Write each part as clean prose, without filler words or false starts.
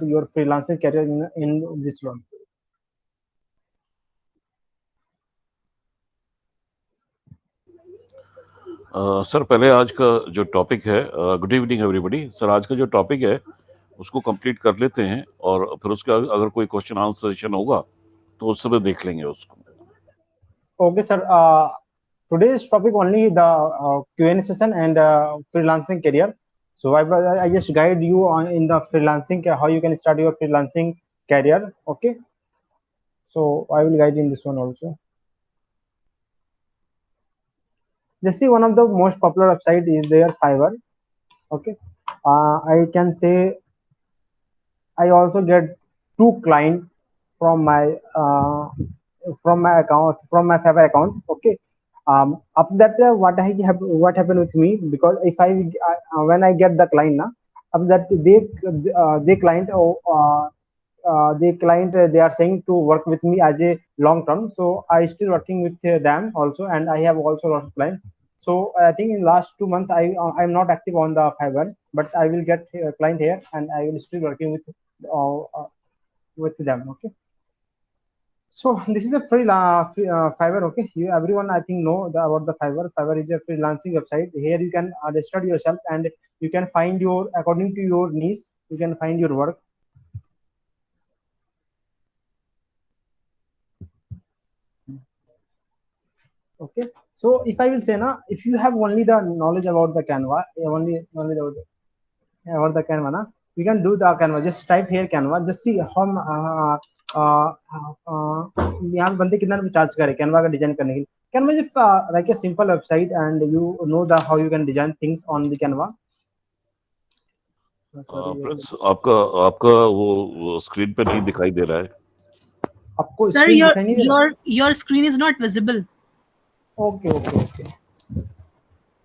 your freelancing career in this one? Sir पहले आज का जो टॉपिक है, गुड इवनिंग एवरीबडी। सर आज का जो टॉपिक है उसको कंप्लीट कर लेते हैं और फिर उसका अगर कोई क्वेश्चन आंसर सेशन होगा तो उस समय देख लेंगे उसको। Okay, sir. Today's topic only the Q&A session and freelancing career. So I just guide you on in the freelancing how you can start your freelancing career. Okay. So I will guide in this one also. Just see, one of the most popular website is their Fiverr. Okay. I can say I also get 2 clients from my account, from my Fiverr account. Okay. After that, what happened with me, because if when I get the client now, after that they client they are saying to work with me as a long term. So I still working with them also, and I have also lots of clients. So I think in last 2 months I'm not active on the Fiverr, but I will get a client here, and I will still working with them. Okay. So this is a Fiverr. Okay, everyone I think know about the Fiverr. Fiverr is a freelancing website. Here you can register yourself, and you can find your according to your niche. You can find your work. Okay. So if I will say now, if you have only the knowledge about the Canva, about the Canva, na, you can do the Canva. Just type here Canva. Just see how यहाँ बंदे कितना charge करे Canva का design करने के लिए. Canva is like a simple website, and you know the how you can design things on the Canva. Friends आपका वो स्क्रीन पे नहीं दिखाई दे रहा है. आपको Sir, screen दिखाई नहीं दे रहा? your screen is not visible. Okay.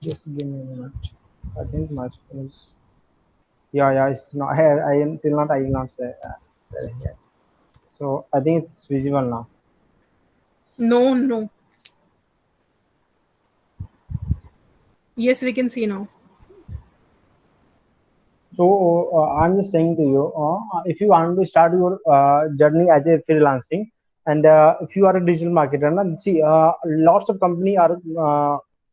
Just give me a minute. I think my screen is. Yeah. It's not. I am till not. I will not say. Yeah. So I think it's visible now. No. Yes, we can see now. So I'm just saying to you, if you want to start your journey as a freelancing, and if you are a digital marketer, na, see, lots of company are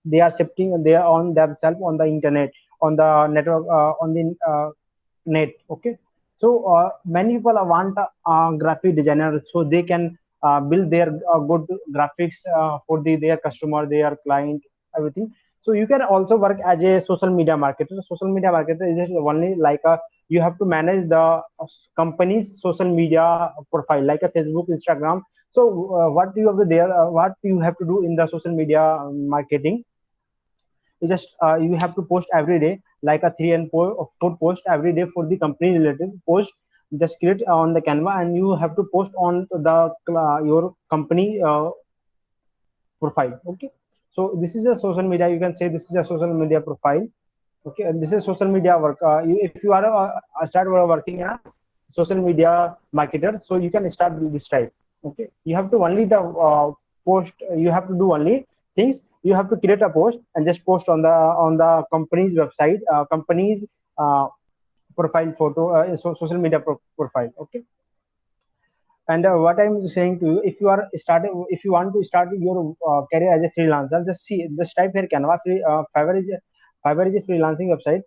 they are shifting, they are on themselves on the internet, on the network, on the net. Okay. So many people want graphic designer, so they can build their good graphics for their customer, their client, everything. So you can also work as a social media marketer. Social media marketer is just only like you have to manage the company's social media profile, like a Facebook, Instagram. So what you have to there, what you have to do in the social media marketing, you have to post every day, like a 3 and 4 post every day for the company related post. Just create on the Canva, and you have to post on the your company profile. Okay. So this is a social media, you can say this is a social media profile. Okay. And this is social media work. If you are start working in a social media marketer, so you can start with this type. Okay. You have to only the post, you have to do only things. You have to create a post and just post on the company's website, company's profile photo, social media profile. Okay. And what I'm saying to you, if you are starting, if you want to start your career as a freelancer, just type here Canva. Fiverr is a freelancing website.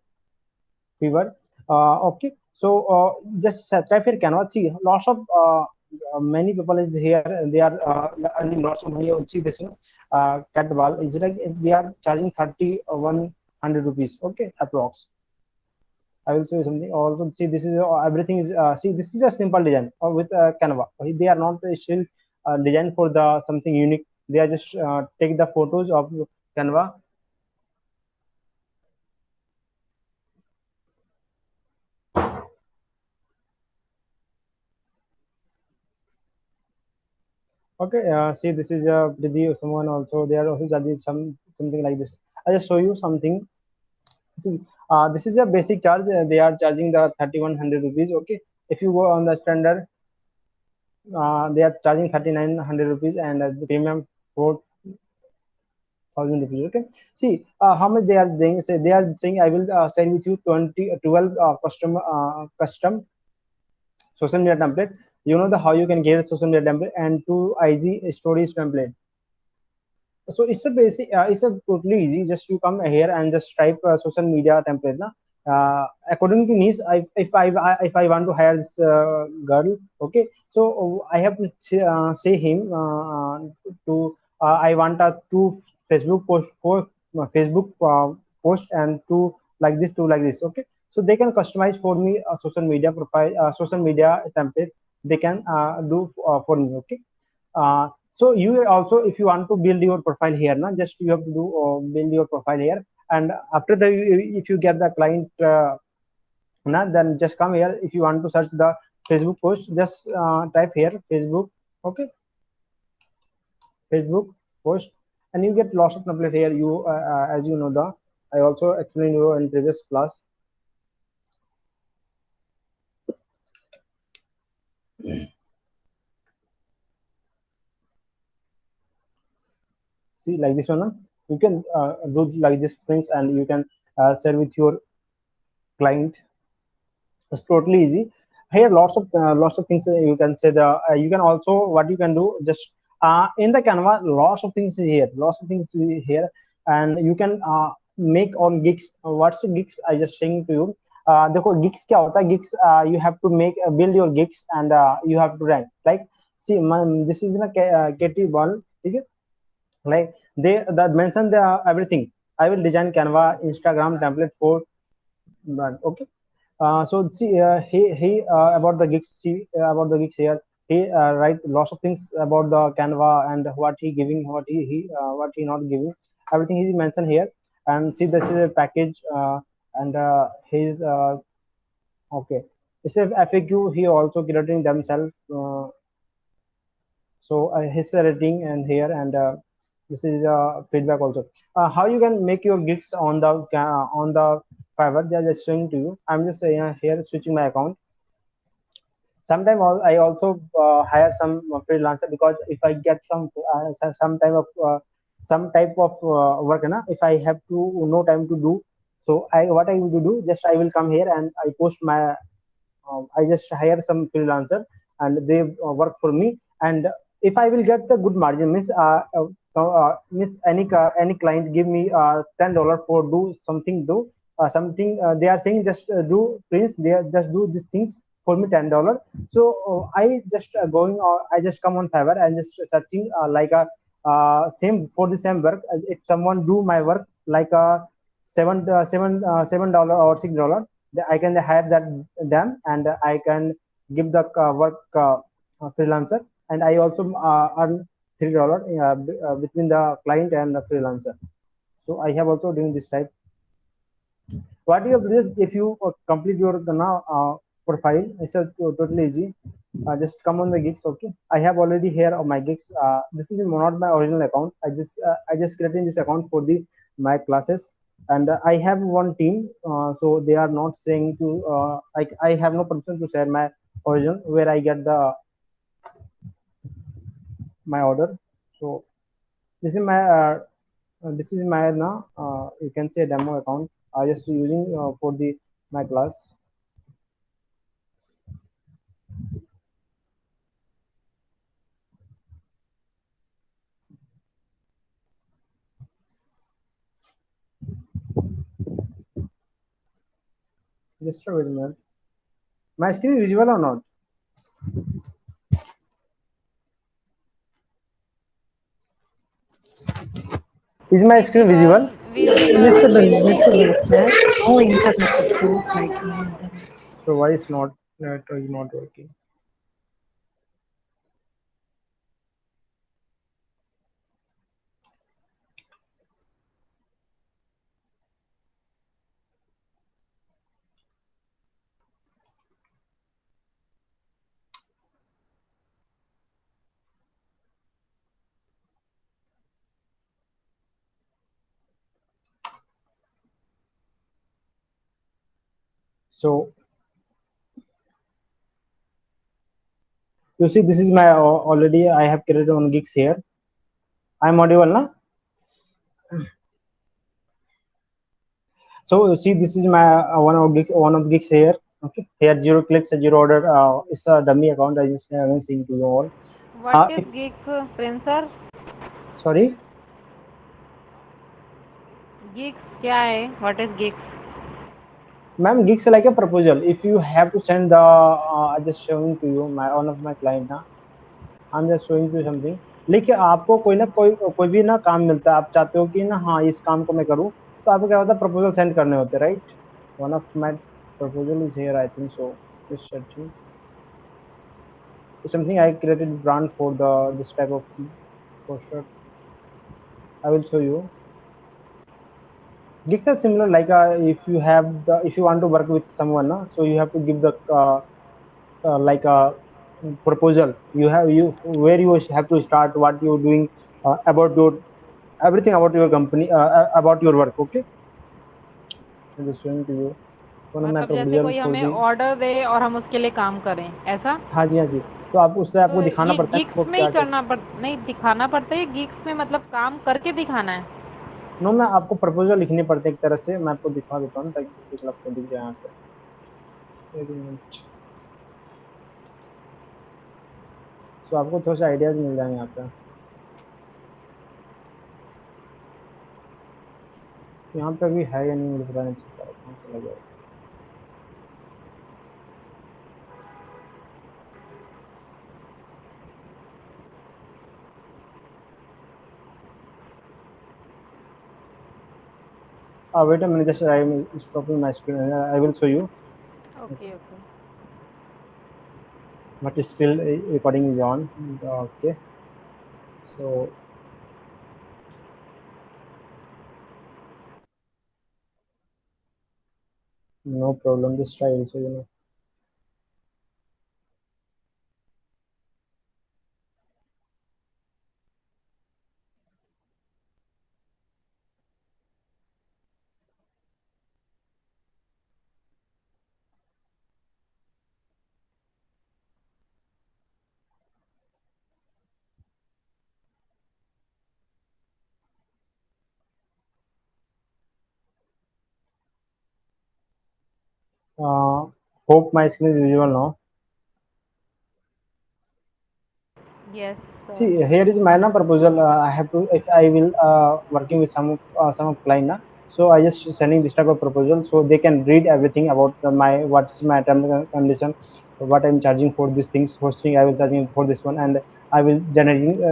Fiverr. Okay. So just type here Canva. See, lots of many people is here. They are earning lots of money. See this, Catball is like they are charging 3,100 rupees. Okay, approx. I will show you something. Also, see, this is everything is see, this is a simple design with Canva. They are not still designed for the something unique. They are just take the photos of Canva. Okay, see, this is a review. Someone also they are also charging something like this. I just show you something. See, this is a basic charge. They are charging the 3,100 rupees. Okay, if you go on the standard, they are charging 3,900 rupees, and the premium 4,000 rupees. Okay, see how much they are saying. They are saying I will send with you 12 custom social media template. You know the how you can get social media template and to IG stories template. So it's a basic, it's a totally easy. Just you come here and just type social media template. Na? According to needs, if I want to hire this girl, okay, so I have to say him to I want a two Facebook post for Facebook post and two like this, two like this, okay. So they can customize for me a social media profile, social media template. They can do for me, okay. So you also, if you want to build your profile here, na, just you have to do build your profile here, and after the, if you get the client, then just come here. If you want to search the Facebook post, just type here Facebook, okay, Facebook post, and you get lots of template here. You as you know the, I also explained you in previous class. See, like this one, na? You can do like these things, and you can share with your client. It's totally easy. Here, lots of things you can say. The you can also, what you can do, just in the Canva, lots of things is here. Lots of things is here, and you can make on gigs. What's gigs? I just saying to you. देखो gigs क्या होता है? Gigs you have to make build your gigs, and you have to rank. Like see, this is na KT1, ठीक है? Like they that mention the everything. I will design Canva Instagram template for that. Okay. So see, he about the gigs. See about the gigs here. He write lots of things about the Canva and what he giving, what he not giving. Everything he mentioned here. And see, this is a package, and his okay. This is FAQ. He also creating themselves. So his rating and here, and this is feedback also. How you can make your gigs on the Fiverr? Just showing to you. I'm just here switching my account. Sometimes I also hire some freelancer, because if I get some type of work, na, if I have to no time to do, so what I will do, just I will come here and I post my I just hire some freelancer, and they work for me. And if I will get the good margin, means any client give me $10 for do something, something they are saying, just do please, they are just do these things for me $10. So I just I just come on Fiverr and just searching like a same for the same work. If someone do my work like a $7 or $6, I can hire them, and I can give the work freelancer, and I also earn $3 between the client and the freelancer. So I have also doing this type. What you have to do, if you complete your profile, it's totally easy. Just come on the gigs. Okay, I have already here on my gigs. This is not my original account. I just created this account for my classes, and I have one team. So they are not saying to I have no permission to share my origin where I get my order. So this is my now you can say demo account. I just using for my class. Just wait a minute. My screen is visible or not? Is my screen visible? Visible, sir. No internet issues like So why is not working? So you see, this is my already I have created on gigs here. I'm audible, na? So you see, this is my one of gigs here. Okay, here 0 clicks, 0 order. It's a dummy account. I just haven't seen to you all. What is If gigs, Prince sir? sorry, Gigs क्या है? What is gigs? ma'am, gigs like a proposal. If you have to send the, I just showing to you my one of my client ना, I'm just showing to you something. लेकिन आपको कोई ना कोई भी ना काम मिलता है, आप चाहते हो कि ना हाँ इस काम को मैं करूँ, तो आपको क्या होता है, प्रपोजल सेंड करने होते हैं, right? One of my proposal is here, I think so, just searching something I created brand for the this type of poster. I will show you. Gigs are similar, like if you have the, if you want to work with someone, so you have to give the like a proposal. You have, you where you have to start, what you're doing, about your everything about your company, about your work. Okay, I'm just showing to you one of my मतलब जैसे proposal कोई for हमें the, order दे और हम उसके लिए काम करें, ऐसा? हाँ जी हाँ जी, तो आप उससे तो आपको दिखाना ये पड़ता है गिग्स आपको में ही क्या क्या। करना नहीं, दिखाना पड़ता है, गिग्स में मतलब काम करके दिखाना है? नो, मैं आपको प्रपोजल लिखनी पड़ती है एक तरह से, मैं आपको दिखा देता हूँ ताकि कुछ आपको दिख जाए यहाँ पे, एक मिनट। तो आपको थोड़ा सा आइडियाज मिल जाएंगे यहाँ पे। यहाँ पे भी है या नहीं मुझे पता नहीं चल पा रहा, कहाँ चला गया। Wait a minute, just I am stopping my screen. I will show you. Okay okay. But still recording is on. Okay. So no problem. Just try also, you know. Hope my screen is visible now. Yes See, sir. here is my proposal. I have to, if I will working with some of client na, so I just sending this type of proposal so they can read everything about my, what's my term and condition, what I'm charging for these things, hosting I will charging for this one, and I will generating.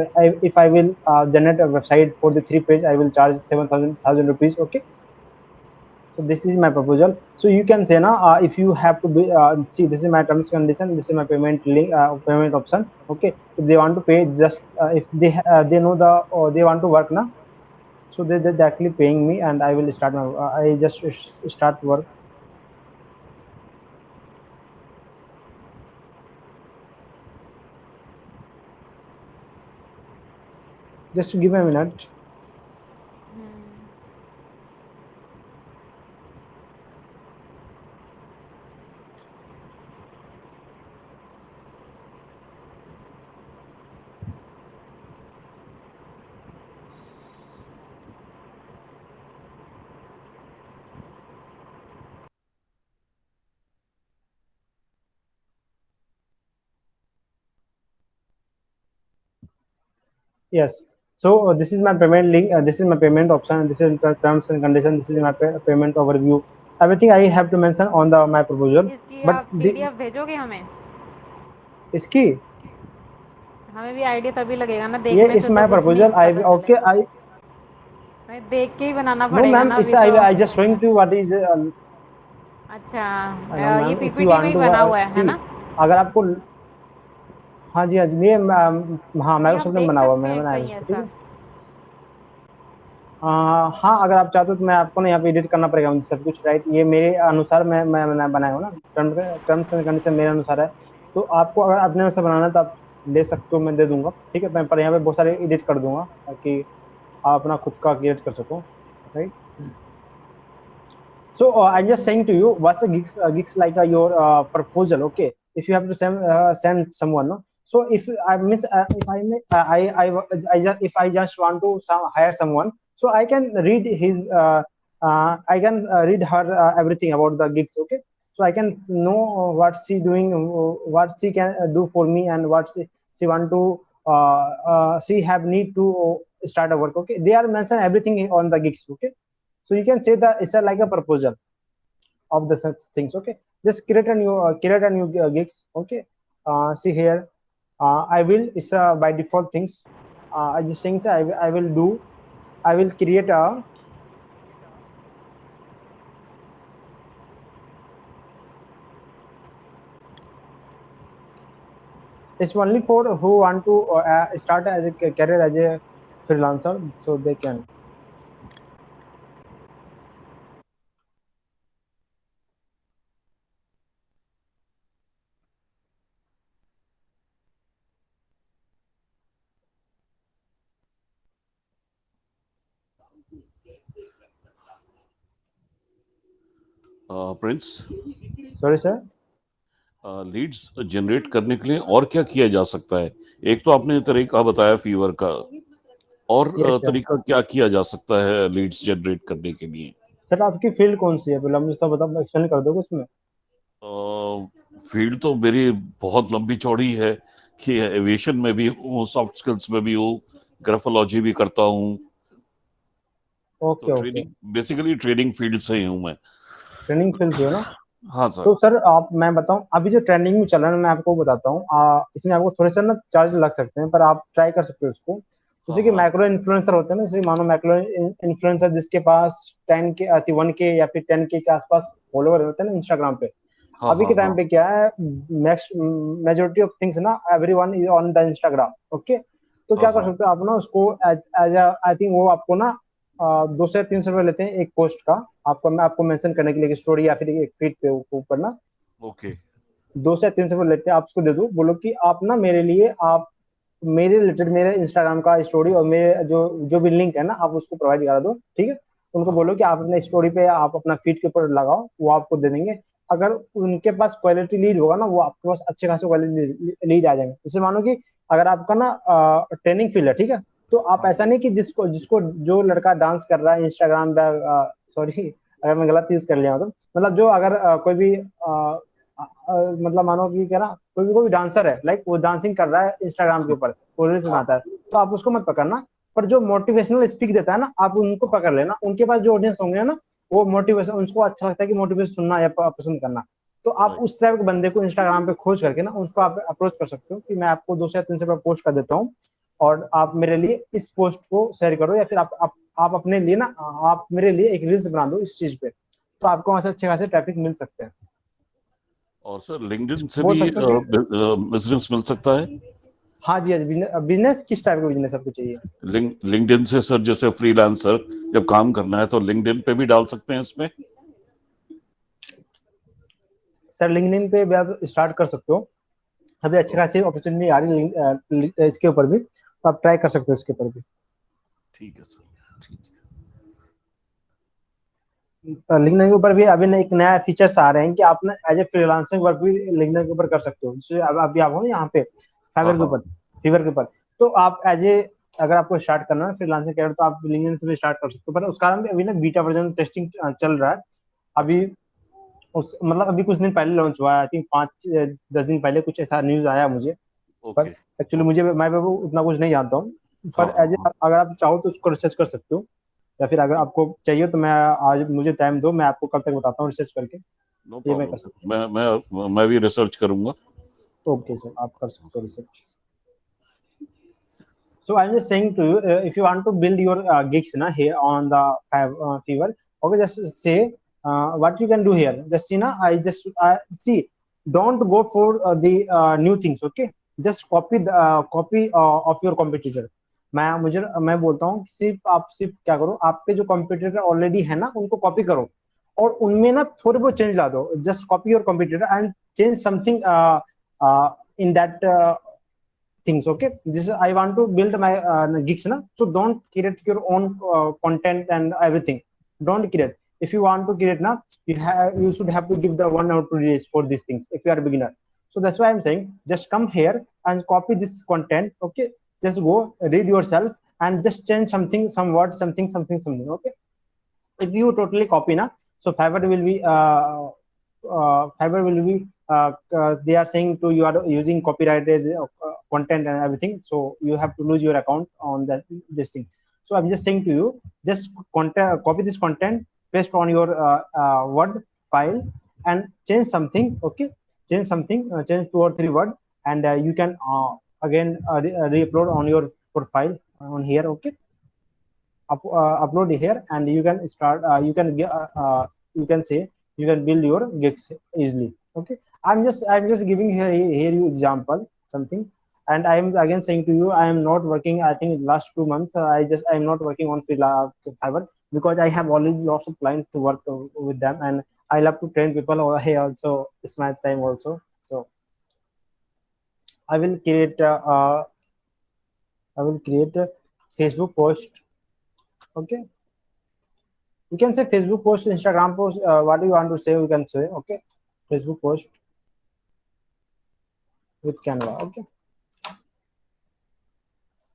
If I will generate a website for the 3 page, I will charge 7,000 rupees. Okay. So this is my proposal. So you can say now, if you have to be, see, this is my terms and condition, this is my payment link, payment option. Okay, if they want to pay, just if they know the, or they want to work now, so they actually paying me, and I will start my, I just start work. Just give me a minute. Yes. So this is my payment link. This is my payment option. This is the terms and conditions. This is my payment overview. Everything I have to mention on the my proposal. इसकी But आप PDF भेजोगे हमें? इसकी, हमें भी idea तभी लगेगा ना, ये देखने इस से तो माय कुछ नहीं प्रपोजल, आई, पता ओके, चलेगा। आई, हमें देख के ही बनाना नो पड़ेगा मैम, ना इस अभी तो। I just showing to what is, no अच्छा, ये मैम, इफ यू पीपीटी में वांट ही टू बना हुआ है सी, ना? अगर आपको, हाँ जी हाँ जी, ये हाँ ये आप माइक्रोसॉफ्ट ने देख बना हुआ, सकते मैंने हैं बनाया है कहीं उसको, ठीक ऐसा? है। हाँ, अगर आप चाहते हो तो मैं आपको ना यहाँ पे एडिट करना पड़ेगा मुझे सब कुछ, राइट? ये मेरे अनुसार मैं बनाया हूँ ना, टर्म्स एंड कंडीशन मेरे अनुसार है। तो आपको अगर अपने अनुसार बनाना है तो आप ले सकते हो, मैं दे दूंगा, ठीक है। मैं पर यहाँ पे बहुत सारे एडिट कर दूंगा ताकि आप अपना खुद का क्रिएट कर सको, right? So I'm just saying to you, what's a gigs like your proposal? Okay, if you have to send someone, no? So if I miss, if I may, if I just want to hire someone, so I can read his, I can read her everything about the gigs. Okay, so I can know what she doing, what she can do for me, and what she want to she have need to start a work. Okay, they are mention everything on the gigs. Okay, so you can say that it's like a proposal of the such things. Okay, just create a new gigs. Okay, see here, I will, it's by default things. I just think I will do, I will create a, it's only for who want to start as a career as a freelancer, so they can. Prince, Sorry sir. Leads generate करने के लिए और क्या किया जा सकता है? एक तो आपने तरीका बताया फीवर का, और Yes sir. तरीका क्या किया जा सकता है लीड्स जनरेट करने के लिए? सर आपकी फील्ड कौन सी है, पहले मुझे तो बता, एक्सप्लेन कर दोगे उसमें? फील्ड तो मेरी बहुत लंबी चौड़ी है कि एविएशन में भी हूँ, सॉफ्ट स्किल्स में भी हूँ, ग्राफोलॉजी भी करता हूँ। ओके तो okay, training, basically training field से ही हूँ मैं। ट्रेनिंग फील्ड से हो ना? हाँ सर। तो सर आप, मैं बताऊं अभी जो ट्रेंडिंग में चल रहा है, मैं आपको बताता हूँ, इसमें आपको थोड़े से ना चार्ज लग सकते हैं, पर आप ट्राई कर सकते हो इसको। जैसे कि हाँ, माइक्रो इन्फ्लुएंसर होते हैं ना, जैसे मानो माइक्रो इन्फ्लुएंसर जिसके पास 10 के 1 के या फिर 10 के आसपास फॉलोवर होते हैं ना इंस्टाग्राम पे। हाँ, अभी के हाँ, टाइम पे क्या है, मेजोरिटी ऑफ थिंग्स ना, everyone is on the Instagram. Okay, तो क्या कर हाँ, सकते हो आप ना उसको एज आई थिंक वो आपको ना 200 से 300 रुपये लेते हैं एक पोस्ट का, आपको मैं आपको मेंशन करने के लिए स्टोरी या फिर एक फीड पे ऊपर ना ओके, 200 से 300 रुपये लेते हैं। आप उसको दे दो, बोलो कि आप ना मेरे लिए, आप मेरे रिलेटेड मेरे इंस्टाग्राम का स्टोरी और मेरे जो जो भी लिंक है ना, आप उसको प्रोवाइड करा दो। ठीक है, उनको हाँ, बोलो कि आप अपने स्टोरी पे, आप अपना फीड के ऊपर लगाओ, वो आपको दे देंगे। अगर उनके पास क्वालिटी लीड होगा ना, वो आपके पास अच्छे खासे क्वालिटी लीड आ जाएंगे। जैसे मानो कि अगर आपका ना ट्रेनिंग फील्ड है, ठीक है, तो आप हाँ, ऐसा नहीं कि जिसको जिसको जो लड़का डांस कर रहा है इंस्टाग्राम पे, सॉरी अगर मैं गलत यूज कर लिया हूं तो, मतलब जो अगर कोई भी मतलब मानो कि क्या ना, कोई भी डांसर है, लाइक वो डांसिंग कर रहा है इंस्टाग्राम के ऊपर, वो रील्स हाँ, बनाता है, तो आप उसको मत पकड़ना। पर जो मोटिवेशनल स्पीक देता है ना, आप उनको पकड़ लेना। उनके पास जो ऑडियंस होंगे ना, वो मोटिवेशन, उनको अच्छा लगता है कि मोटिवेशन सुनना या पसंद करना। तो आप राइट, उस टाइप के बंदे को इंस्टाग्राम पे खोज करके ना, उसको आप अप्रोच कर सकते हो कि मैं आपको 200 या 300 रुपये पोस्ट कर देता हूँ, और आप मेरे लिए इस पोस्ट को शेयर करो, या फिर आप अपने लिए ना, आप मेरे लिए एक रील्स बना दो इस चीज पे, तो आपको वहां से अच्छे खासे ट्रैफिक मिल सकते हैं। और सर लिंक्डइन से बोल भी सकते हो कि बिजनेस मिल सकता है? हाँ जी, बिजनेस किस टाइप का बिजनेस आपको चाहिए? लिंक्डइन से सर, जैसे फ्रीलांसर जब काम करना है तो लिंक्डइन पे भी डाल सकते हैं इसमें? सर लिंक्डइन पे भी आप स्टार्ट कर सकते हो, अभी अच्छी तो खासी अपॉर्चुनिटी आ रही है इसके ऊपर भी, तो आप ट्राई कर सकते हो इसके ऊपर भी। ठीक है सर, ठीक है। लिंक्डइन के ऊपर भी अभी एक नया फीचर्स आ रहे हैं कि आप ना एज ए फ्रीलांसिंग वर्क भी लिंक्डइन के ऊपर कर सकते हो। जैसे अभी आप हो ना यहाँ पे हाँ, फाइवर के हाँ, ऊपर, फीवर के ऊपर, तो आप एज ए, अगर आपको स्टार्ट करना है फ्रीलांसिंग कैरियर, तो आप लिंक्डइन से भी स्टार्ट कर सकते हो। पर उसका अभी ना बीटा वर्जन टेस्टिंग चल रहा है अभी। अच्छा, उस मतलब अभी कुछ दिन पहले लॉन्च हुआ है, आई थिंक 5-10 दिन पहले कुछ ऐसा न्यूज आया मुझे। पर ओके, एक्चुअली ओके, मैं वो उतना कुछ नहीं जानता हूँ। हाँ, पर हाँ, एज हाँ, अगर आप चाहो तो उसको रिसर्च कर सकते हो, या फिर अगर आपको चाहिए तो मैं आज, मुझे टाइम दो, मैं आपको कल तक बताता हूँ रिसर्च करके, नो ये मैं प्रॉब्लम कर सर, सकता मैं भी रिसर्च करूंगा। हूँ। ओके सर, आप कर सकते हो research. So I'm just saying to you, if you want to build your gigs na here on the Fiverr, okay, just say what you can do here. Just see na, see. Don't go for the new things, okay? Just copy the copy of your competitor. मैं बोलता हूँ कि सिर्फ क्या करो, आपके जो competitor already है ना, उनको कॉपी करो, और उनमें ना थोड़े बहुत चेंज ला दो। Just copy your competitor and change something in that things. Okay, this is, I want to build my gigs na, so don't create your own content and everything. Don't create. If you want to create na, you should have to give the 1 or 2 days for these things if you are a beginner. So that's why I'm saying, just come here and copy this content. Okay, just go read yourself and just change something, some word, something. Okay, if you totally copy na, so Fiverr will be Fiverr will be they are saying to you are using copyrighted content and everything, so you have to lose your account on that this thing. So I'm just saying to you, just copy this content, paste on your Word file, and change something. Okay, change something, change 2 or 3 words, and you can again re-upload on your profile on here. Okay, upload here, and you can start. You can say you can build your gigs easily. Okay, I'm just giving here you example something, and I am again saying to you, I am not working. I think last 2 months I'm not working on Fiverr, because I have already lots of clients to work with them, and I love to train people over here also. It's my time also. So I will create a Facebook post. Okay, you can say Facebook post, Instagram post, what you want to say, you can say. Okay, Facebook post with Canva. Okay,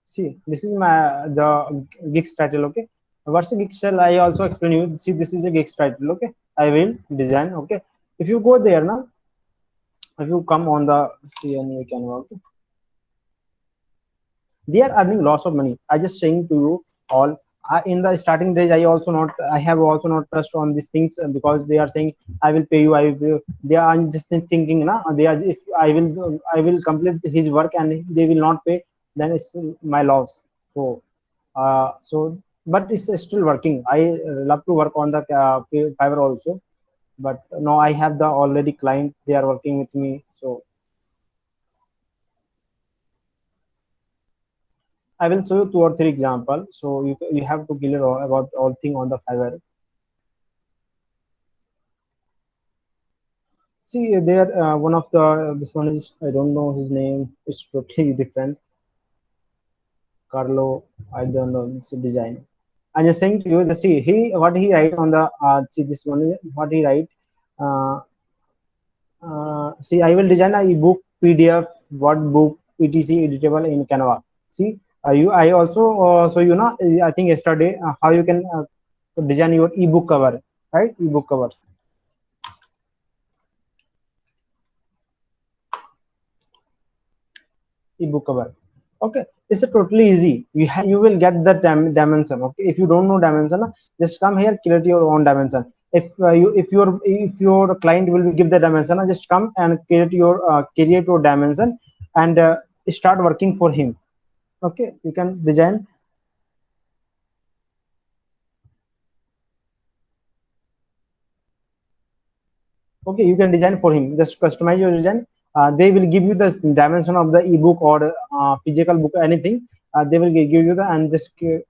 see, this is the Gix title. Okay, what's the Gix title? I also explain you. See, this is a Gix title. Okay, I will design. Okay, if you go there now, if you come on the CNA Canva, okay, they are earning lots of money. I just saying to you all, in the starting days, I have also not trust on these things, because they are saying I will pay you, I will pay you. They are just thinking na, they are, if I will complete his work and they will not pay, then it's my loss. So but it's still working. I love to work on the Fiverr also, but now I have the already client, they are working with me. So I will show you 2 or 3 examples. So you have to clear about all thing on the Fiverr. See there, one of the, this one is, I don't know his name. It's totally different. Carlo, I don't know. It's a design. I'm just saying to you, just see what he write on the see this one is what he write. See, I will design a ebook, PDF, Word book, etc. editable in Canva. See, I also so you know, I think yesterday how you can design your ebook cover, right? Ebook cover. Ebook cover. Okay, it's a totally easy. You will get the dimension. Okay, if you don't know dimension, just come here, create your own dimension. If your client will give the dimension, just come and create your dimension, and start working for him. Okay, you can design. Okay, you can design for him. Just customize your design. They will give you the dimension of the ebook or physical book, anything. They will give you the, and just click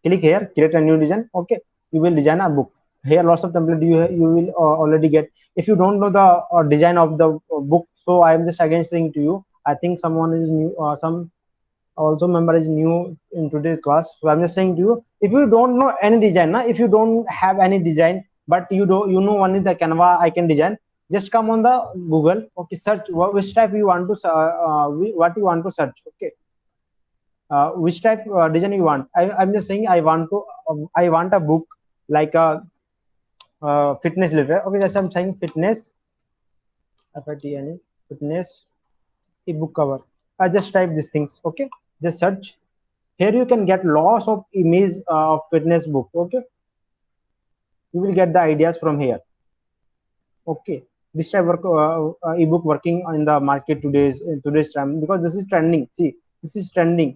here, create a new design. Okay, you will design a book. Here lots of template you will already get. If you don't know the design of the book, so I am just again saying to you, I think someone is new, some also member is new in today's class. So I'm just saying to you, if you don't know any design, if you don't have any design, but you know only the Canva I can design, just come on the Google. Okay, search which type you want to what you want to search. Okay, which type design you want. I'm just saying I want a book like a fitness related. Okay, just I'm saying fitness, fitness ebook cover. I just type these things. Okay, just search. Here you can get lots of image of fitness book. Okay, you will get the ideas from here. Okay, this type of ebook working in the market today's time, because this is trending. See, this is trending.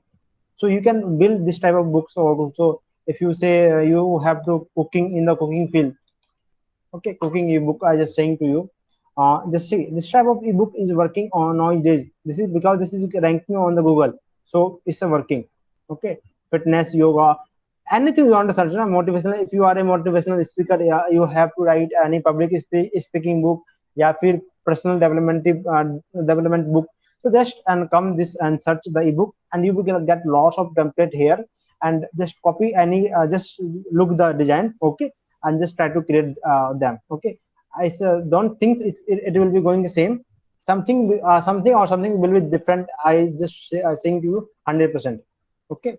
So you can build this type of books also. If you say you have to cooking in the cooking field, okay, cooking ebook, I just saying to you, just see this type of ebook is working on nowadays. This is because this is ranking on the Google, so it's a working. Okay, fitness, yoga, anything you want to search, motivational. If you are a motivational speaker, yeah, you have to write any public speaking book, yeah, फिर personal development book. So just and come this and search the ebook, and you will get lots of template here, and just copy any, just look the design. Okay, and just try to create them. Okay, I don't think it will be going the same. Something something will be different. I just saying to you 100%. Okay,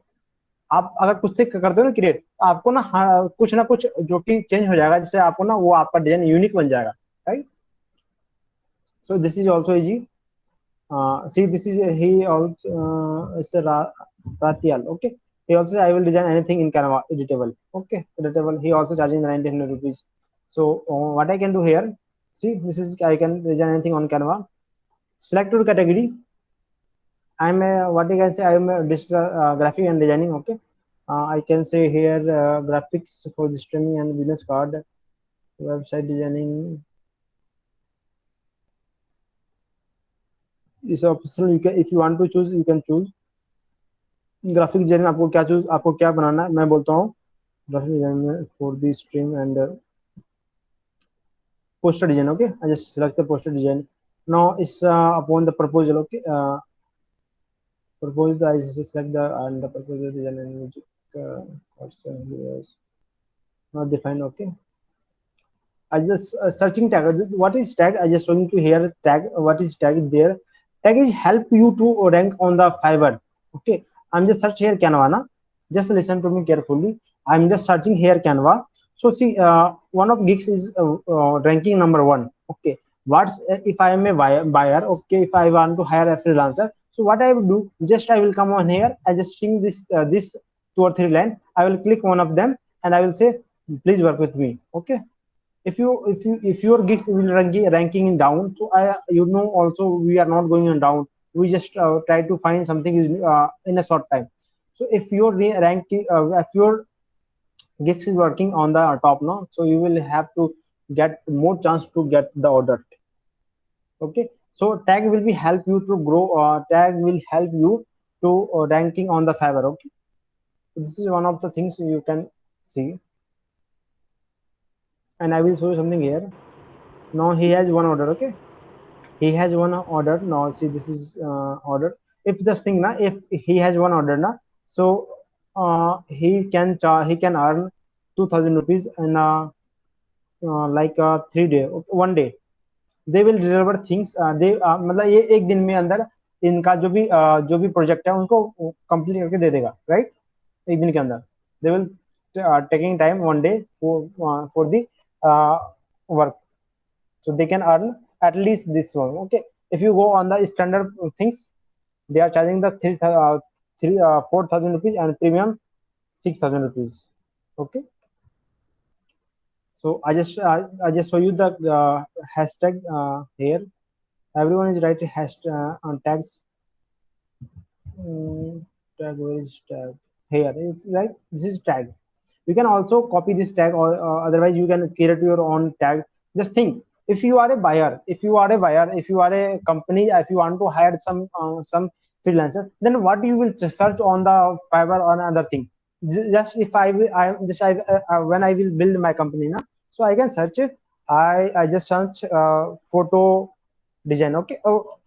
आप अगर कुछ से करते हो ना create, आपको ना कुछ ना कुछ जो कि चेंज हो जाएगा, जिससे आपको ना वो आपका डिजाइन यूनिक बन जाएगा, right? So this is also easy. See, this is he also it's a Ratial. Okay, he also I will design anything in Canva editable. Okay, editable. He also charging 1900 rupees. So what I can do here, see, this is I can design anything on Canva. Select your category. I'm a, what I can say, I'm a digital graphic and designing. Okay, I can say here graphics for the streaming and business card, website designing. Is optional. You can, if you want to choose, you can choose. Graphic design में आपको क्या choose, आपको क्या बनाना है, मैं बोलता हूँ graphic design में for the stream and poster design. Okay, I just select the poster design. Now is upon the proposal. Okay, proposed I select the and the proposal design and music not defined. Okay, I just searching tag. What is tag? I just going to here tag. What is tag there? Tag is help you to rank on the Fiverr. Okay, I'm just search here Canva. Na? Just listen to me carefully. I'm just searching here Canva. So see, one of gigs is ranking number 1. Okay, what's if I am a buyer? Okay, if I want to hire a freelancer, so what I will do? Just I will come on here. I just sing this this 2 or 3 line. I will click one of them and I will say, please work with me. Okay, if your gigs will ranking in down, so I also we are not going on down. We just try to find something is in a short time. So if your ranking if your gigs is working on the top now, so you will have to get more chance to get the order. Okay, so tag will be help you to grow. Tag will help you to ranking on the Fiverr. Okay, this is one of the things you can see. And I will show you something here. Now he has one order. Okay, he has one order. Now see, this is order. If this thing na, if he has one order na, so he can earn 2000 rupees in like 3 day, 1 day. They will deliver things. They मतलब ये एक दिन में अंदर इनका जो भी project है उनको कंप्लीट करके दे देगा, राइट? एक दिन के अंदर they will taking time 1 day for the work, so they can earn at least this one. Okay, if you go on the standard things, they are charging the 4,000 rupees and premium 6,000 rupees. Okay, so I just show you the hashtag here. Everyone is writing hashtag on tags. Tag, where is tag? Here it's like this is tag. You can also copy this tag, or otherwise you can create your own tag. Just think, if you are a buyer, if you are a company, if you want to hire some freelancer, then what you will search on the Fiverr or another thing. Just if when I will build my company now, so I can search it. I just search photo design. Okay,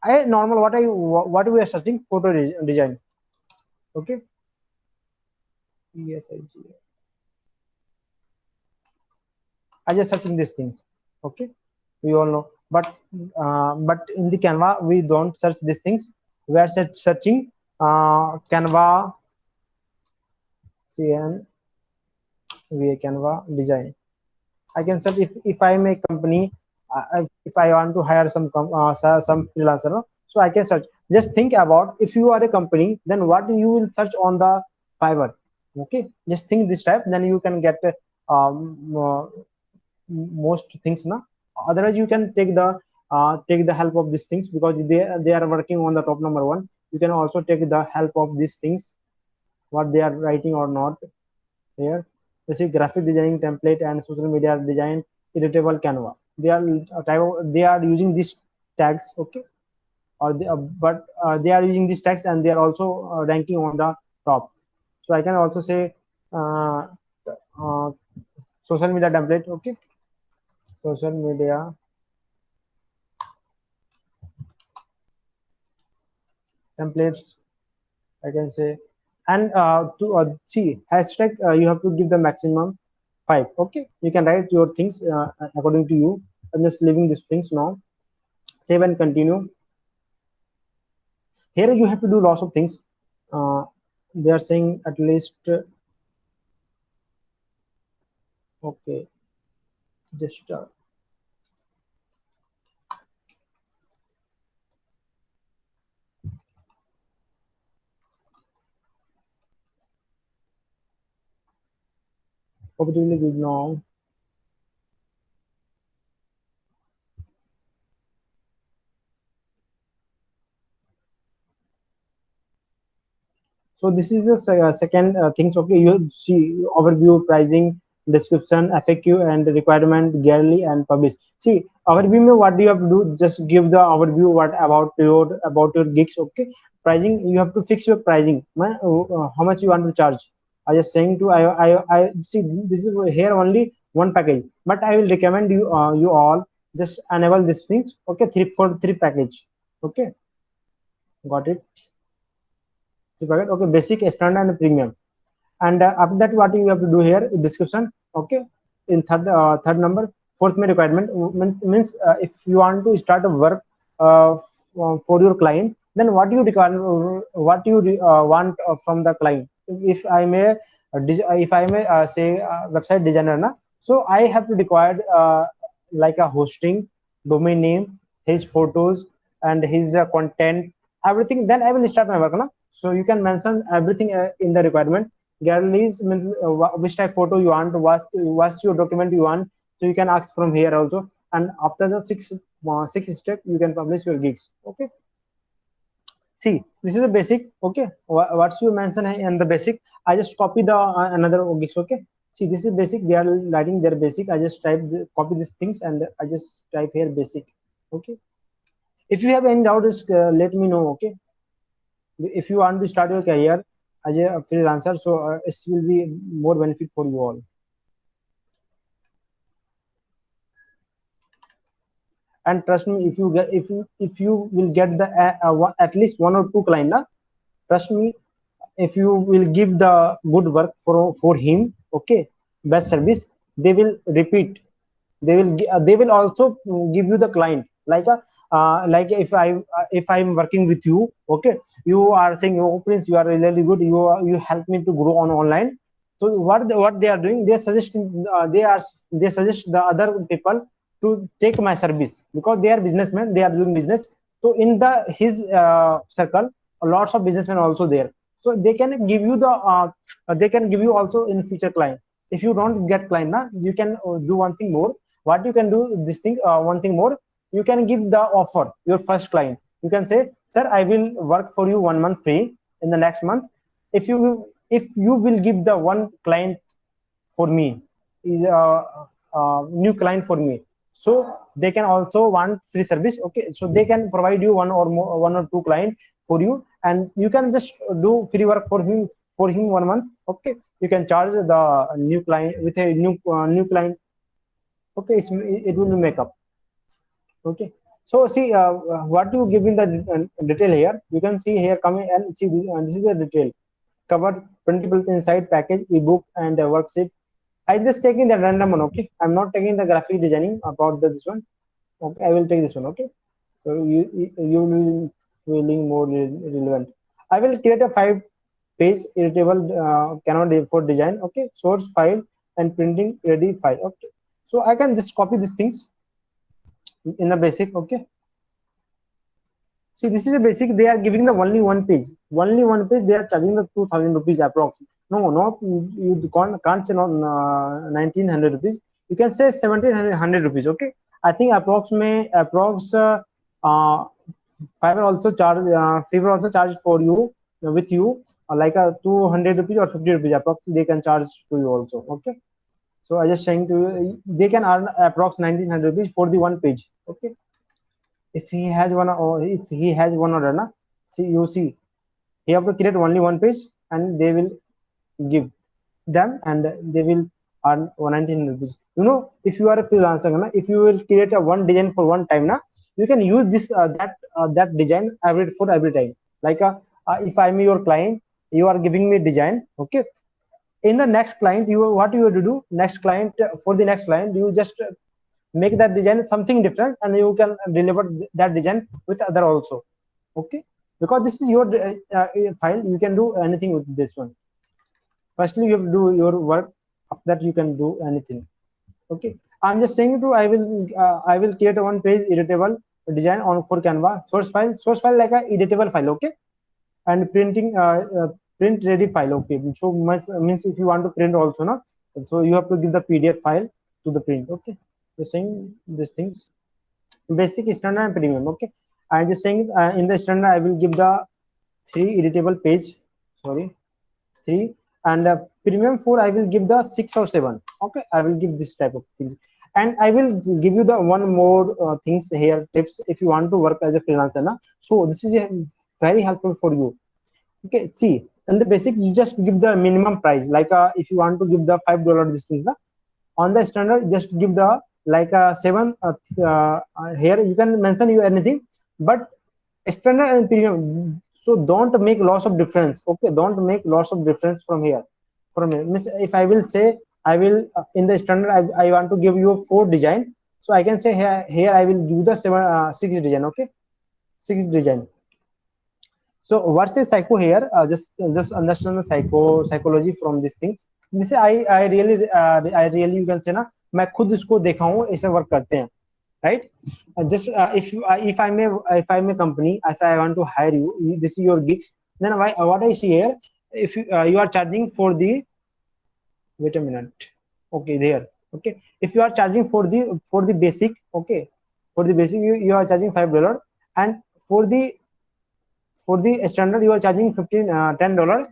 I normal what we are searching, photo design. Okay, yes, I just searching these things. Okay, we all know, but in the Canva we don't search these things. We are searching Canva CN Canva design. I can search if I am a company, if I want to hire some freelancer, so I can search. Just think about, if you are a company, then what you will search on the Fiverr. Okay, just think this type, then you can get most things now. Otherwise you can take the help of these things, because they are working on the top number 1. You can also take the help of these things, what they are writing or not. Here this is graphic designing template and social media design editable Canva. They are using these tags. Okay, or they are using these tags, and they are also ranking on the top. So I can also say social media template. Okay, social media templates, I can say. And to see hashtag, you have to give the maximum 5. Okay, you can write your things according to you. I'm just leaving these things now. Save and continue. Here you have to do lots of things. they are saying at least okay, just completely good now. So this is the second things. Okay, you see overview, pricing, description, FAQ, and requirement, gallery, and publish. See overview. Mein what do you have to do? Just give the overview. What about your gigs? Okay, pricing. You have to fix your pricing. How much you want to charge? I just saying to I see this is here only one package, but I will recommend you all just enable these things. Okay, 3 package. Okay, got it. Okay, basic, standard, and premium. And after that, what you have to do here, description. Okay, in third number, fourth main requirement means if you want to start a work for your client, then what you require, what you want from the client. If I may say website designer na, so I have to require like a hosting, domain name, his photos, and his content, everything. Then I will start my work na. So you can mention everything in the requirement. Galleries means which type photo you want, what's your document you want. So you can ask from here also. And after the six step, you can publish your gigs. Okay. See, this is a basic. Okay. What's you mention in the basic? I just copy the another gigs. Okay. See, this is basic. They are writing their basic. I just copy these things and I just type here basic. Okay. If you have any doubts, let me know. Okay. If you want to start your career as a freelancer, so it will be more benefit for you all. And trust me, if you will get the at least 1 or 2 client, na, trust me, if you will give the good work for him, okay, best service, they will repeat. They will also give you the client like if I'm working with you, okay, you are saying, oh Prince, you are really good, you help me to grow on online. So what they are doing, they suggest the other people to take my service because they are businessmen, they are doing business. So in his circle, lots of businessmen also there, so they can give you they can give you also in future client. If you don't get client na, you can do one thing more. What you can do this thing, one thing more, you can give the offer your first client. You can say, sir, I will work for you 1 month free. In the next month, if you will give the one client for me, is a new client for me, so they can also want free service. Okay, so they can provide you 1 or 2 client for you, and you can just do free work for him 1 month. Okay, you can charge the new client with a new client. Okay, it will make up. Okay, so see what you give in the detail here. You can see here coming and see this is the detail cover printable inside package, ebook, and worksheet. I just taking the random one. Okay, I'm not taking the graphic designing about this one. Okay, I will take this one. Okay, so you will feeling more relevant. I will create a 5-page editable Canva for design. Okay, source file and printing ready file. Okay, so I can just copy these things in the basic. Okay, see, this is a basic. They are giving the only one page. They are charging the 2,000 rupees approx. No, not you can't say not 1,900 rupees. You can say 1,700 rupees. Okay, I think approx Fiverr also charge for you with you like a 200 rupees or 50 rupees approx. They can charge to you also. Okay, so I just saying to you, they can earn approx 1,900 rupees for the one page. Okay. If he has one order na, see he have to create only one page and they will give them and they will earn 119 rupees. You know, if you are a freelancer na, if you will create a one design for one time na, you can use this that design for every time. Like if I'm your client, you are giving me design. Okay, in the next client, what you have to do, next client, for the next client, you just make that design something different and you can deliver that design with other also. Okay, because this is your file. You can do anything with this one. Firstly, you have to do your work. After that, you can do anything. Okay, I'm just saying to I will create a one page editable design on for Canva. Source file like a editable file. Okay, and printing print ready file. Okay, so means if you want to print also, na, so you have to give the PDF file to the print. Okay, just saying these things. Basic, standard, and premium. Okay, I'm just saying in the standard I will give the 3 editable page. Sorry, 3, and premium 4 I will give the 6 or 7. Okay, I will give this type of things, and I will give you the one more things here, tips if you want to work as a freelancer, na. So this is very helpful for you. Okay, see, in the basic you just give the minimum price, like if you want to give the $5 this thing, na, on the standard just give the like 7 here you can mention you anything, but standard and premium, so don't make lots of difference. Okay, don't make lots of difference from here. From here means if I will say I will in the standard I want to give you 4 design, so I can say here I will give the 6 design. Okay, 6 design. So what's a psycho here? Just understand the psychology from these things. This I really you can say ना, मैं खुद इसको देखा हूँ ऐसे work करते हैं, right? Just if I'm a company, if I want to hire you, this is your gigs. Then what I see here, if you are charging for the, wait a minute, okay, there, okay, if you are charging for the basic, okay, for the basic you are charging $5, and for the standard you are charging $10.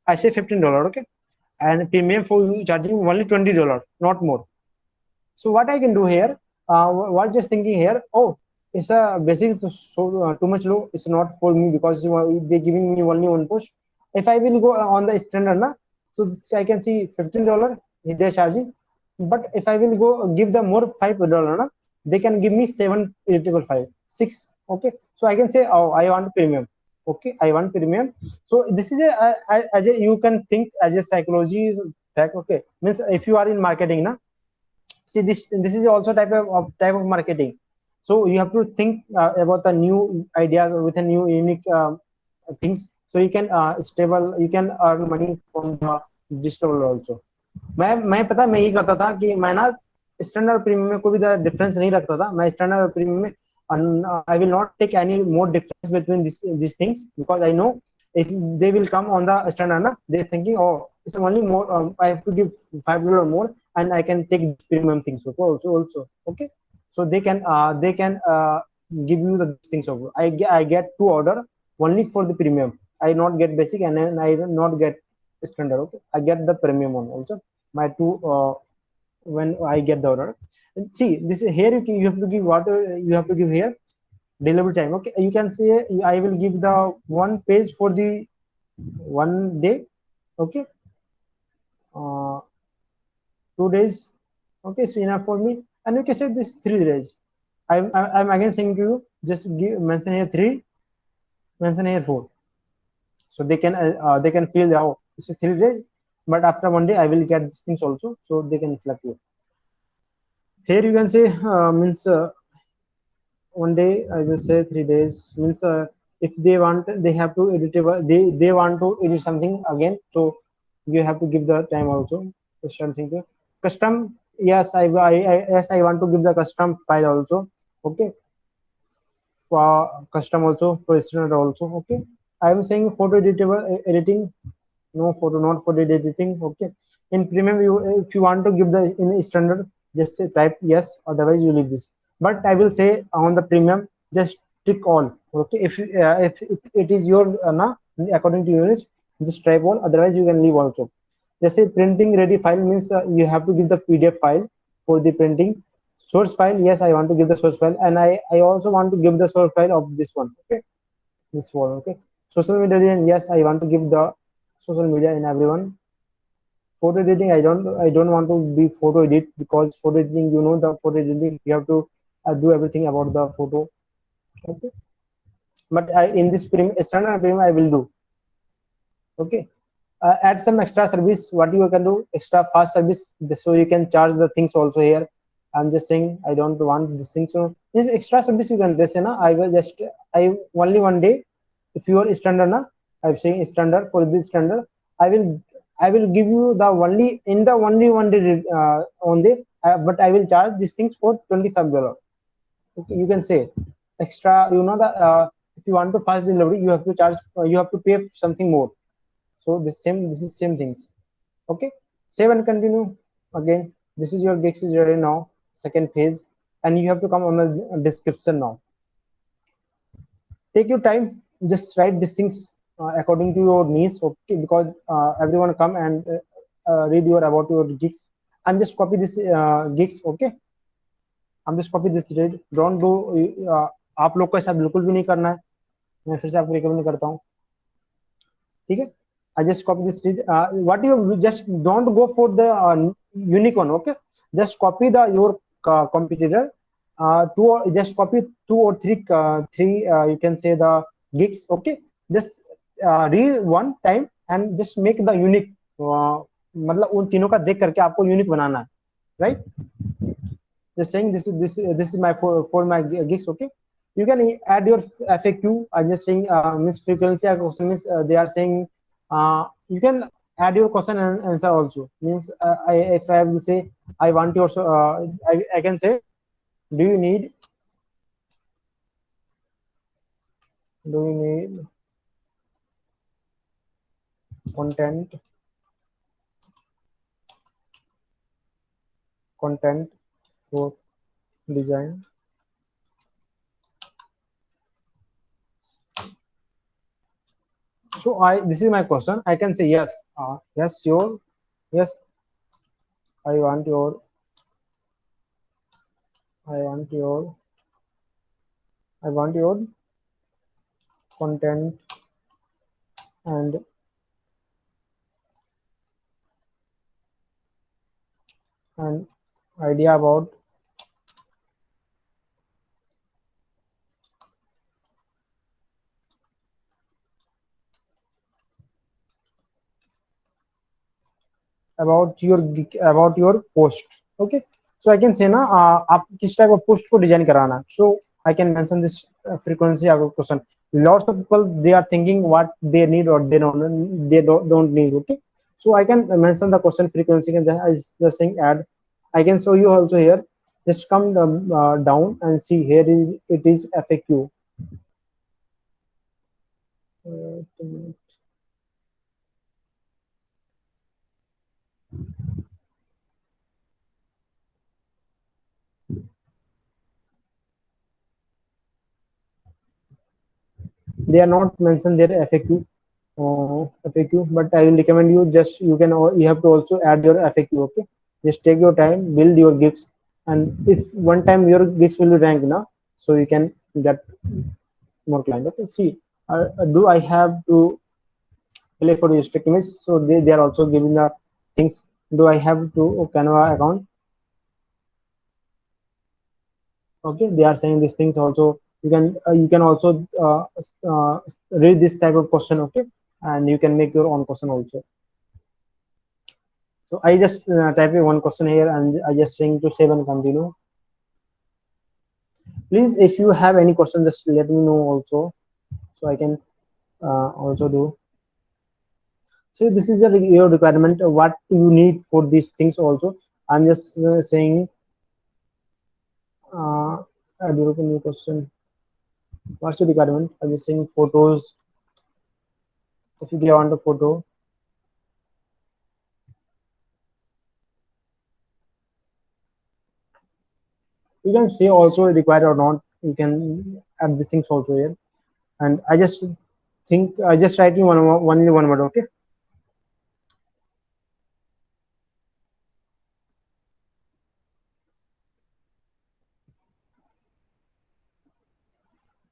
I say $15, okay, and premium for you charging only $20, not more. So what I can do here, what just thinking here, oh, it's a basic, so too much low, it's not for me because they giving me only one push. If I will go on the standard, na, so I can see $15 they're charging, but if I will go give them more $5, na, they can give me 7 editable file, 6. Okay, so I can say, oh, I want premium. Okay, I want premium. So this is as a you can think as a psychology is that. Okay, means if you are in marketing, na, see this is also type of marketing. So you have to think about the new ideas with a new unique things, so you can you can earn money from the digital also. मैं पता मैं ये करता था कि मैं ना standard premium में कोई भी डिफरेंस नहीं रखता था. मैं स्टैंडर्ड प्रीमियम में I will not take any more difference between these things, because I know if they will come on the standard, na, they're thinking, oh, it's only more, I have to give $5 more and I can take premium things also. Okay, so they can give you the things also. I get 2 order only for the premium. I not get basic and then I not get standard. Okay, I get the premium one also. My 2 when I get the order. See, this is here you have to give what you have to give here, delivery time. Okay, you can say I will give the 1 page for the 1 day. Okay, 2 days. Okay, so enough for me. And you can say this 3 days. I'm again saying to you, just mention here 3, mention here 4, so they can feel that, oh, this is 3 days, but after 1 day I will get these things also, so they can select you. Here you can say means 1 day, I just say 3 days, means if they want, they have to edit they want to edit something again, so you have to give the time also. Custom, yes, I want to give the custom file also. Okay, for custom also, for standard also. Okay, I am saying photo editing, no photo, not photo editing. Okay, in premium if you want to give the in standard, just say type yes, otherwise you leave this. But I will say on the premium, just tick all. Okay, if it is your according to your list, just type all, otherwise you can leave also. Just say printing ready file means you have to give the PDF file for the printing. Source file, yes, I want to give the source file, and I also want to give the source file of this one. Okay, this one. Okay, social media, yes, I want to give the social media in everyone. Photo editing, I don't want to be photo edit, because photo editing, you know, the photo editing you have to do everything about the photo. Okay, but in this standard premium I will do. Okay, add some extra service. What you can do, extra fast service, so you can charge the things also here. I'm just saying I don't want this thing, so this extra service you can say, na, I only 1 day if you are standard na, I'm saying standard. For this standard, I will give you the only in the only one day on the but I will charge these things for $25. Okay, you can say extra. You know the if you want to fast delivery, you have to charge. You have to pay something more. So this is same things. Okay, save and continue again. This is your gigs is ready now. Second phase, and you have to come on the description now. Take your time, just write these things according to your needs, okay, because everyone come and read your about your gigs. I'm just copy this gigs, okay. I'm just copy this read. Don't do आप लोग को ऐसा बिल्कुल भी नहीं करना है, मैं फिर से आपको रिकमेंड करता हूँ, ठीक है. I just copy this read. What you just don't go for the unique one, okay. Just copy the your competitor just copy 2 or 3 you can say the gigs, okay. Just read one time and just make the unique. मतलब उन तीनों का देख करके आपको unique बनाना है, right. Just saying this is my for my gigs, okay. You can add your FAQ. I'm just saying means frequency question means they are saying you can add your question and answer also. Means if I will say I want your I can say, do you need content for design? So this is my question. I can say yes, yes, sure, yes. I want your content and an idea about your post, okay. So I can say na आप किस type of post को design कराना है. So I can mention this frequency question. Lots of people, they are thinking what they need or they don't need, okay. So I can mention the question frequency and I just saying add. I can show you also here. Just come down and see here it is FAQ. They are not mentioned their FAQ, but I will recommend you just you have to also add your FAQ, okay. Just take your time, build your gigs, and if one time your gigs will be ranked now, so you can get more client, okay. See, do I have to play for your strict image? So they are also giving the things. Do I have to Canva account? Okay, they are saying these things also. You can also read this type of question, okay, and you can make your own question also. So I just type one question here and I just saying to save and continue. Please, if you have any question, just let me know also, so I can also do. So this is your requirement, what you need for these things also. I'm just saying I do a new question. What's the requirement? I'm just saying photos. If you want a photo, you can say also required or not. You can add these things also here. And I just think I just writing only one word, okay.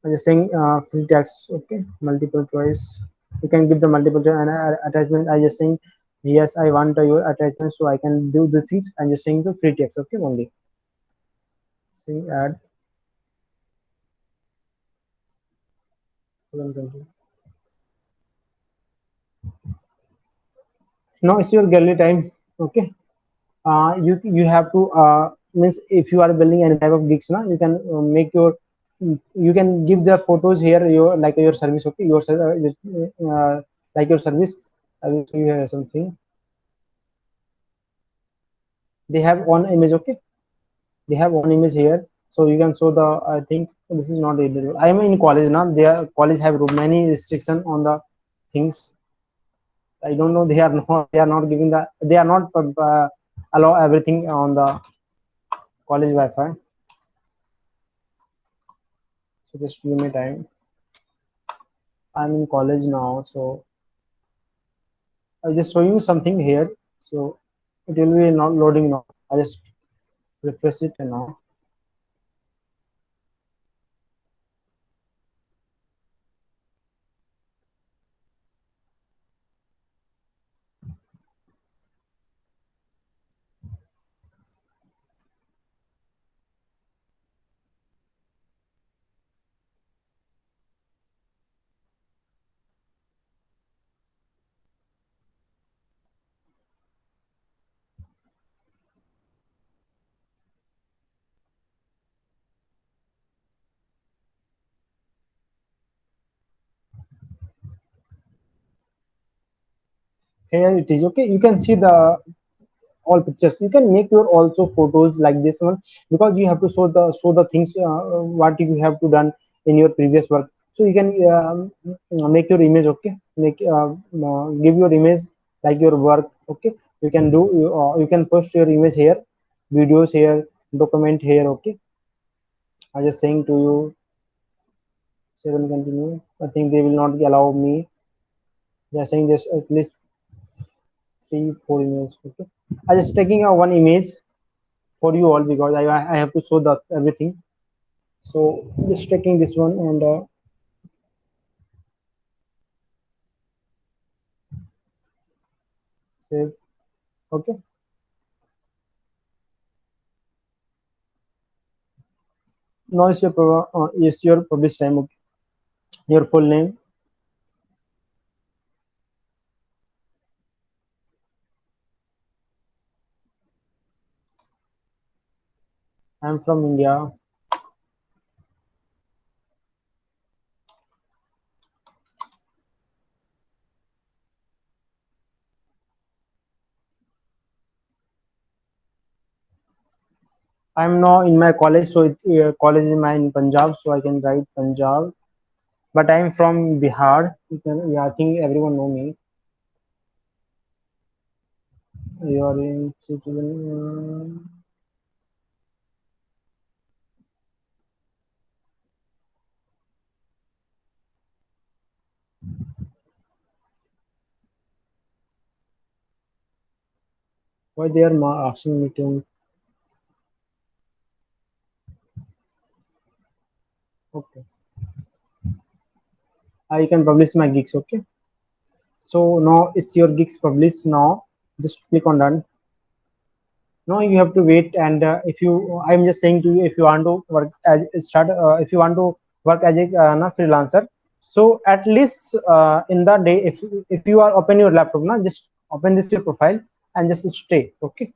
I'm just saying free text, okay, multiple choice. You can give the multiple choice and attachment. I just saying yes, I want your attachment, so I can do the things. I'm just saying the free text, okay, only. See add. Now it's your gallery time, okay. You have to means if you are building any type of gigs now, you can make your you can give the photos here, your like your service. Okay, your like your service. I will show you here something. They have one image. Okay, they have one image here, so you can show the, I think this is not illegal. I am in college now. Their college have many restriction on the things. I don't know, they are not giving the, they are not allow everything on the college Wi-Fi. So just give me time. I'm in college now, so I'll just show you something here. So it will be not loading now. I just refresh it and now. Here it is. Okay, you can see the all pictures. You can make your also photos like this one, because you have to show the things what you have to done in your previous work. So you can make your image. Okay, make give your image like your work. Okay, you can do, you can post your image here, videos here, document here. Okay, I just saying to you, 7 continue. I think they will not allow me. They are saying just at least 3-4 images. Okay, I just taking a one image for you all, because I have to show the everything. So just taking this one and save. Okay, now is your publish time. Okay, your full name. I'm from India. I'm now in my college, so college is in Punjab, so I can write Punjab. But I'm from Bihar. Yeah, I think everyone know me. You are in why they are asking me to. Okay, I can publish my gigs. Okay, so now it's your gigs published. Now just click on done. No, you have to wait, and if you, I'm just saying to you, if you want to work as start, if you want to work as a freelancer, so at least in the day, if you are open your laptop now, just open this your profile and just stay. Okay,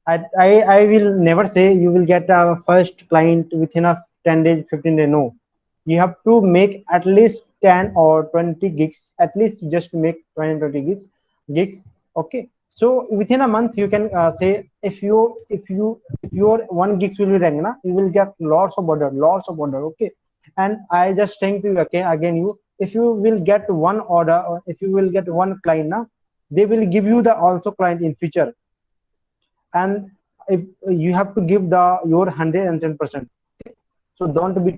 I will never say you will get a first client within a 10 days, 15 days. No, you have to make at least 10 or 20 gigs, at least just make 20, 20 gigs. Okay, so within a month you can say, if your one gigs will be rank na, you will get lots of order. Okay, and I just think to you, okay, again, you, if you will get one order, or if you will get one client na, they will give you the also client in future. And if you have to give the your 110%. So don't be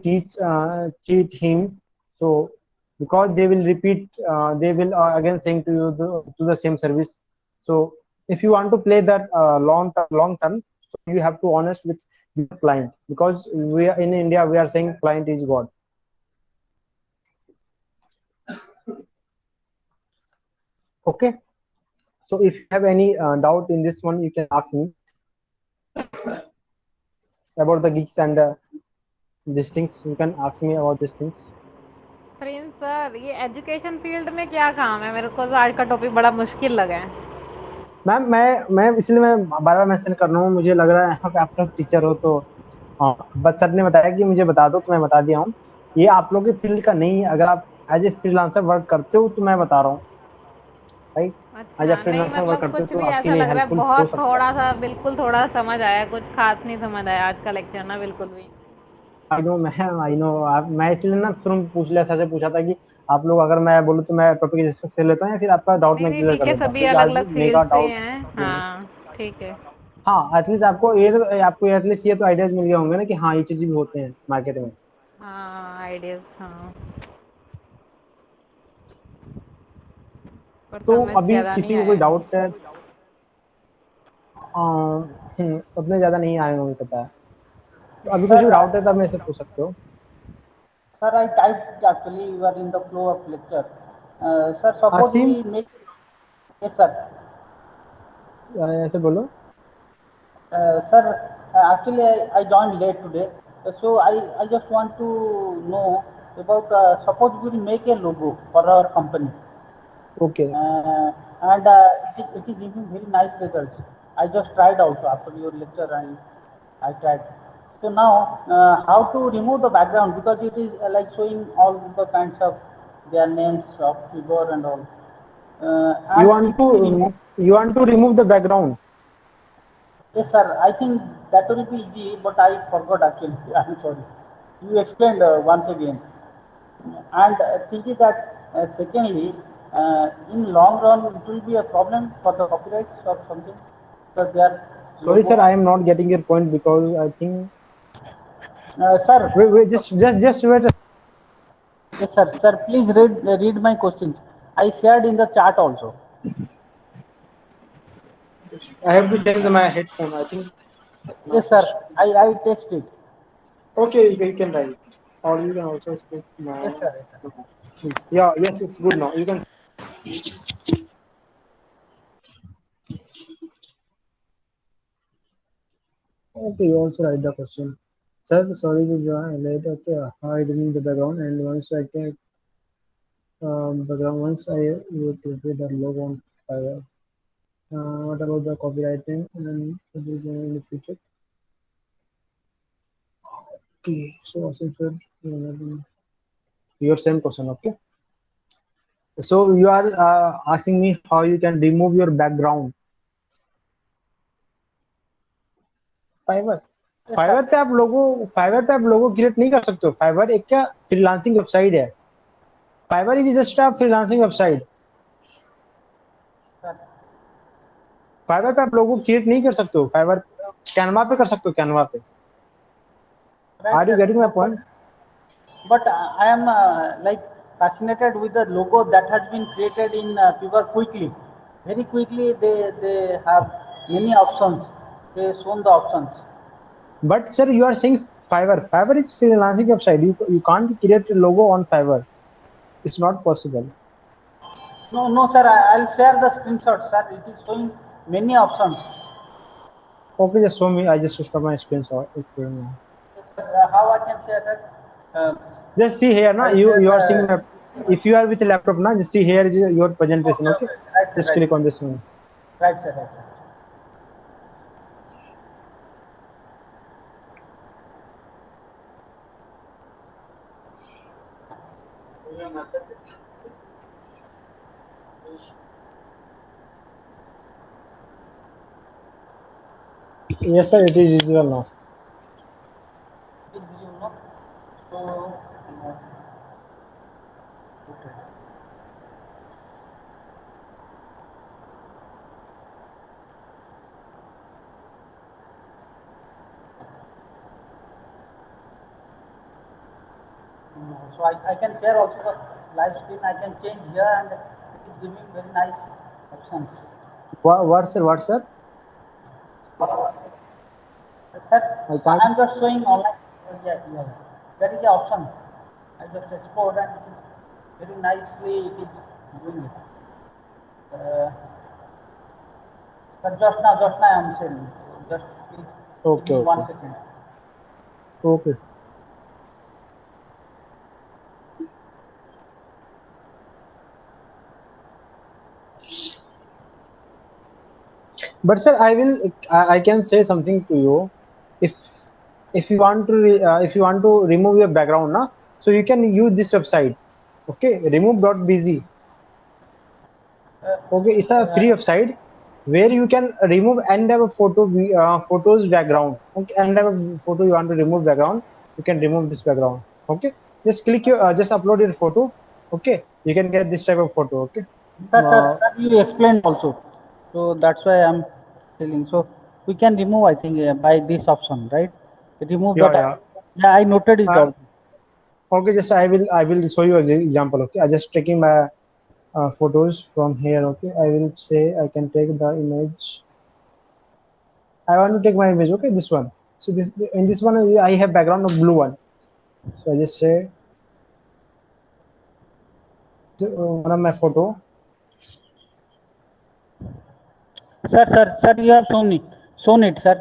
cheat him. So because they will repeat, they will again saying to you to the same service. So if you want to play that long term, so you have to honest with the client, because we are in India, we are saying client is God. Okay, so if you have any doubt in this one, you can ask me about the gigs and these things. You can ask me about these things. Prince sir, ये education field में क्या काम है? मेरे को तो आज का टॉपिक बड़ा मुश्किल लगा है। मैम मैं इसलिए मैं बार बार मेंशन कर रहा हूँ, मुझे लग रहा है आप टीचर हो, तो हाँ, बस सर ने बताया कि मुझे बता दो, तो मैं बता दिया हूँ। ये आप लोग के फील्ड का नहीं है, अगर आप एज ए फ्रीलांसर वर्क करते हो तो मैं बता रहा हूँ, राइट। एज ए अच्छा, नहीं फ्रीलांसर वर्क मतलब करते हो कुछ तो भी आपके ऐसा लिए लग रहा है, हेल्पफुल हो बहुत सकता है। थोड़ा सा, बिल्कुल थोड़ा समझ आया, कुछ खास नहीं समझ आया आज का लेक्चर ना, बिल्कुल भी। आई नो आप, मैं इसलिए ना शुरू में पूछ लिया, सर से पूछा था कि आप लोग, अगर मैं बोलूँ तो मैं टॉपिक डिस्कस कर लेता हूँ या फिर आपका डाउट नहीं मैं नहीं क्लियर ठीक कर है, देता हूँ, सभी क्योंकि अलग आज अलग मेरा फील्ड से डाउट। हैं, हाँ ठीक है। हाँ, एटलीस्ट आपको एटलीस्ट ये तो आइडियाज मिल गए होंगे ना कि हाँ ये चीजें भी होते हैं मार्केट में। हाँ आइडियाज, हाँ, पर तो समझ अभी ज़्यादा नहीं किसी को कोई आया। डाउट है? उतने ज्यादा नहीं आए होंगे, पता है। तो अभी कुछ Sir, भी डाउट है तब मेरे से पूछ सकते हो। sir, I typed actually. You are in the flow of lecture. Sir, suppose Asim, we make. Yes, sir. ऐसे बोलो। Sir, actually I joined late today, so I just want to know about. Suppose we make a logo for our company, okay, and it is giving very nice results. I just tried also after your lecture, and I tried. So now, how to remove the background, because it is like showing all the kinds of their names of figure and all. you And want if to we remove, remove the background? yes, sir, I think that will be easy, but I forgot actually. I'm sorry. You explained once again. And thinking that, secondly, in long run, it will be a problem for the copyrights or something, because their Sorry sir, logo. I am not getting your point, because I think, Sir, wait, just wait. yes, sir, sir, please read my questions. I shared in the chat also. I have to change my headphone, I think. Yes, Not sir, this. I texted. Okay, you can write, or you can also speak Yes, now. sir. Yes, sir. Yeah, yes, it's good now. You can. Okay, you also write the question. Sir, sorry to join late. Okay, I didn't the background, and once I can background, once I would prepare the logo on Fiverr. What about the copywriting and in the future? Okay, so Asim sir, your same question. Okay, so you are asking me how you can remove your background. Fiverr, Yes, sir. Fiverr पे आप लोगो create नहीं कर सकते हो। Fiverr एक क्या freelancing website है। Fiverr is just a freelancing website. Sir. Fiverr पे आप लोगो क्रिएट नहीं कर सकते हो। फाइवर कैनवा पे कर सकते हो, कैनवा पे। Right, are you sir. Getting my point? But I am like fascinated with the logo that has been created in Pure quickly. Very quickly, they have many options. They shown the options. But sir you are saying Fiverr is freelancing website, you can't create logo on Fiverr, it's not possible. No, no, sir. I'll share the screenshot, sir. It is showing many options. Okay, just show me, I just stop my screen shot. Yes, sir. How I can share, sir? Uh, Just see here na, I'll you share you are the. seeing if you are with laptop na, just see here is your presentation. Okay, Okay, okay. Right, sir. just Right, click sir. on this one. Right, sir. Right, sir. Yes sir, it is visible now. It is visible, no? So, okay. So I can share also the live screen. I can change here, and it is giving very nice options. What sir? Sir, I I can't. am just showing online. Yeah, yeah. There is an option. I just export, and it is very nicely it is doing it. But just now I am sharing. Just please give Okay, me okay, 1 second. okay. But sir, I can say something to you. If if you want to remove your background, na, so you can use this website. Okay, remove.bz. Okay, it's a free website where you can remove and have a photos background. Okay, and have a photo you want to remove background, you can remove this background. Okay, just click your just upload your photo. Okay, you can get this type of photo. Okay. Sir, you explained also. So that's why I'm telling. So we can remove, I think, by this option, right? Remove Yeah, that. Yeah, I noted it Uh, also. okay, just I will show you an example. Okay, I just taking my photos from here. Okay, I will say I can take the image. I want to take my image. Okay, this one. So this in this one I have background of blue one. So I just say one of my photo. Sir, you have shown it, sir.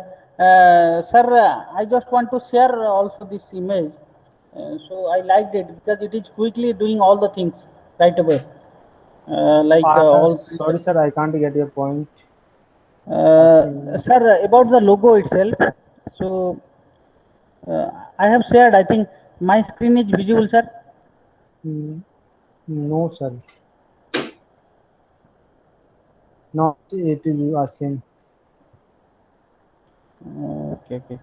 Sir, I just want to share also this image. So I liked it because it is quickly doing all the things right away. All. Sorry, sir, I can't get your point. Sir, about the logo itself. So I have shared. I think my screen is visible, sir. No, sir. Not it is you asking. Okay.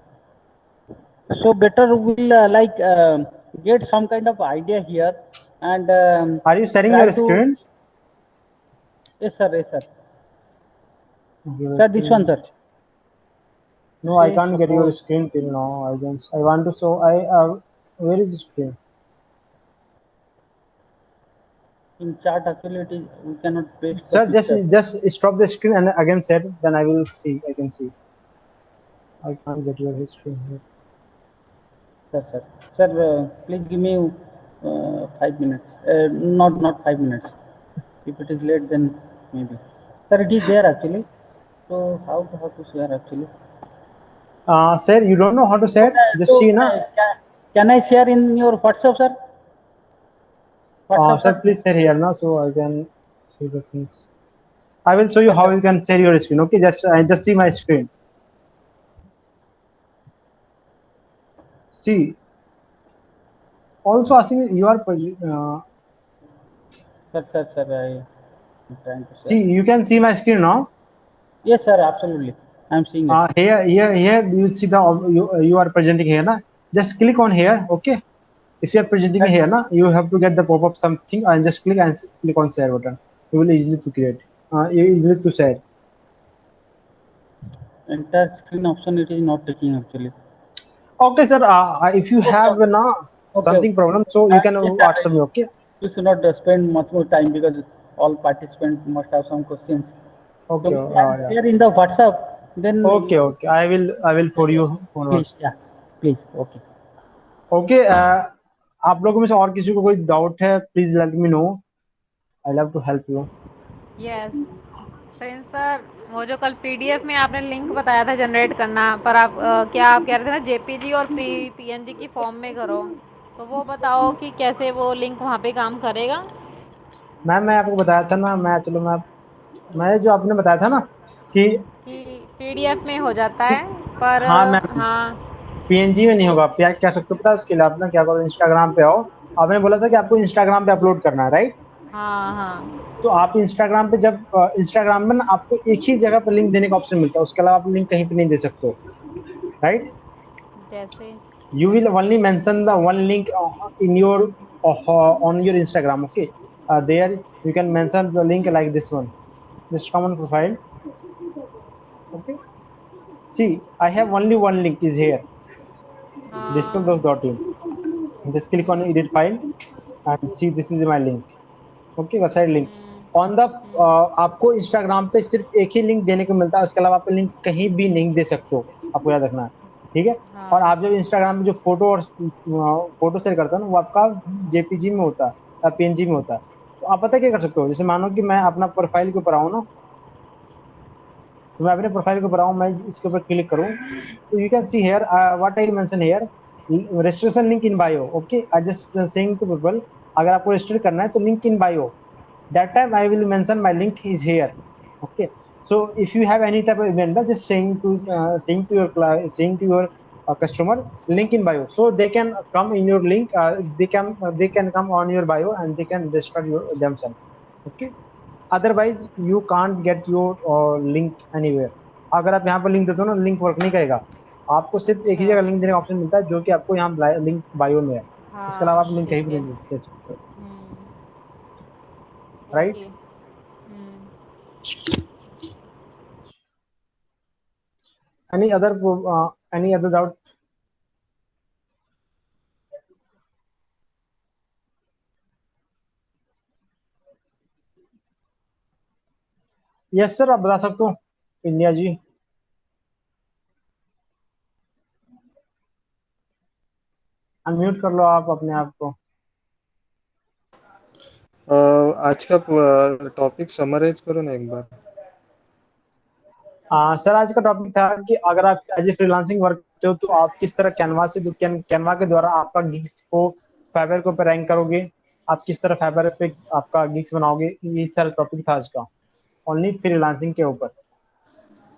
So better we'll get some kind of idea here and. Are you sharing try your to- screen? Yes, sir. Okay, Sir, this one, sir. No, I can't get your screen till now. I want to show. Where is the screen? In chart actually it is, we cannot paste. Sir, just stop the screen and again share. Then I will see. I can see. I can't get your screen here. Sir, please give me 5 minutes. Not 5 minutes. If it is late, then maybe. Sir, it is there actually. So how to share actually? Sir, you don't know how to share? Just So, see, na. can I share in your WhatsApp, sir? Sir, please share here now so I can see the things. I will show you how you can share your screen. Okay, just see my screen. See. Also asking you are. Sir, I'm trying to share. See, you can see my screen now. Yes, sir, absolutely. I'm seeing it. Here, you see the you are presenting here, na. Just click on here. Okay. If you are presenting here, na, you have to get the pop-up something and just click on share button. You will easily to create. Easily to share. Entire screen option it is not taking actually. Okay, sir. If you have something problem, so you can WhatsApp me. Okay. You should not spend much more time because all participants must have some questions. Okay. So share in the WhatsApp. Then. Okay. I will for you on Please, WhatsApp. yeah. Please. Okay. Okay. आप लोगों में से और किसी को कोई doubt है, please let me know. I love to help you. Yes Prince sir, वो जो कल पीडीएफ में आपने लिंक बताया था जनरेट करना, पर आप क्या आप कह रहे थे ना जेपीजी और पीएनजी की फॉर्म में करो, तो वो बताओ कि कैसे वो लिंक वहाँ पे काम करेगा. मैम मैं आपको बताया था ना, मैं जो आपने बताया था ना कि पीडीएफ में हो जाता है, पर हाँ मैम पीएनजी में नहीं होगा. आप क्या कह सकते हो पता है? उसके लिए आप ना क्या करो, इंस्टाग्राम पे आओ. आपने बोला था कि आपको इंस्टाग्राम पे अपलोड करना है, राइट? हाँ. तो आप इंस्टाग्राम पे जब इंस्टाग्राम में ना आपको एक ही जगह पर लिंक देने का ऑप्शन मिलता है, उसके अलावा आप लिंक कहीं पे नहीं दे सकते हो, राइट? जैसे you will only mention the one link in your on your Instagram. Okay, there you can mention the link like this one. Just come on profile. Okay, see I have only one link is here, digitaldos.in. just click on edit file and see this is my link. Okay, website link on the आपको Instagram पे सिर्फ एक ही link देने को मिलता है, उसके अलावा आप लिंक कहीं भी नहीं दे सकते हो, आपको याद रखना है, ठीक है? और आप जब इंस्टाग्राम में जो फोटो शेयर करते हो ना, वो आपका जेपीजी में होता है या पीएनजी में होता है. तो आप पता क्या कर सकते हो, जैसे मानो कि मैं अपना प्रोफाइल के ऊपर आऊँ ना, तो मैं अपने प्रोफाइल के ऊपर आऊँ, मैं इसके ऊपर क्लिक करूँ, तो you can see here what I mention here registration link in bio. Okay, I just saying to people, अगर आपको रजिस्टर करना है तो link in bio. That time I will mention my link is here. Okay, so if you have any type of event, just saying to your customer, link in bio, so they can come in your link, they can come on your bio and they can register themselves. Okay, otherwise you can't get your link anywhere. अगर आप यहाँ पर link देते हो ना, link work नहीं करेगा, आपको सिर्फ एक ही अच्छा। जगह लिंक देने का ऑप्शन मिलता है जो कि आपको यहाँ लिंक बायो में है, इसके हाँ अलावा आप लिंक कहीं ठीक भी है। नहीं दे सकते, okay. Right? Any other any other doubt? Yes sir, आप बता सकते हो इंडिया जी। अनम्यूट कर लो आप अपने आप को। आज का टॉपिक समराइज करो ना एक बार। सर आज का टॉपिक था कि अगर आप एज ए फ्रीलांसिंग वर्क करते हो तो आप किस तरह कैनवा के द्वारा आपका गिग्स को फाइवर को पे रैंक करोगे, आप किस तरह फाइवर पे आपका गिग्स बनाओगे, ये सारा टॉपिक था आज का, ओनली फ्रीलांसिंग के ऊपर।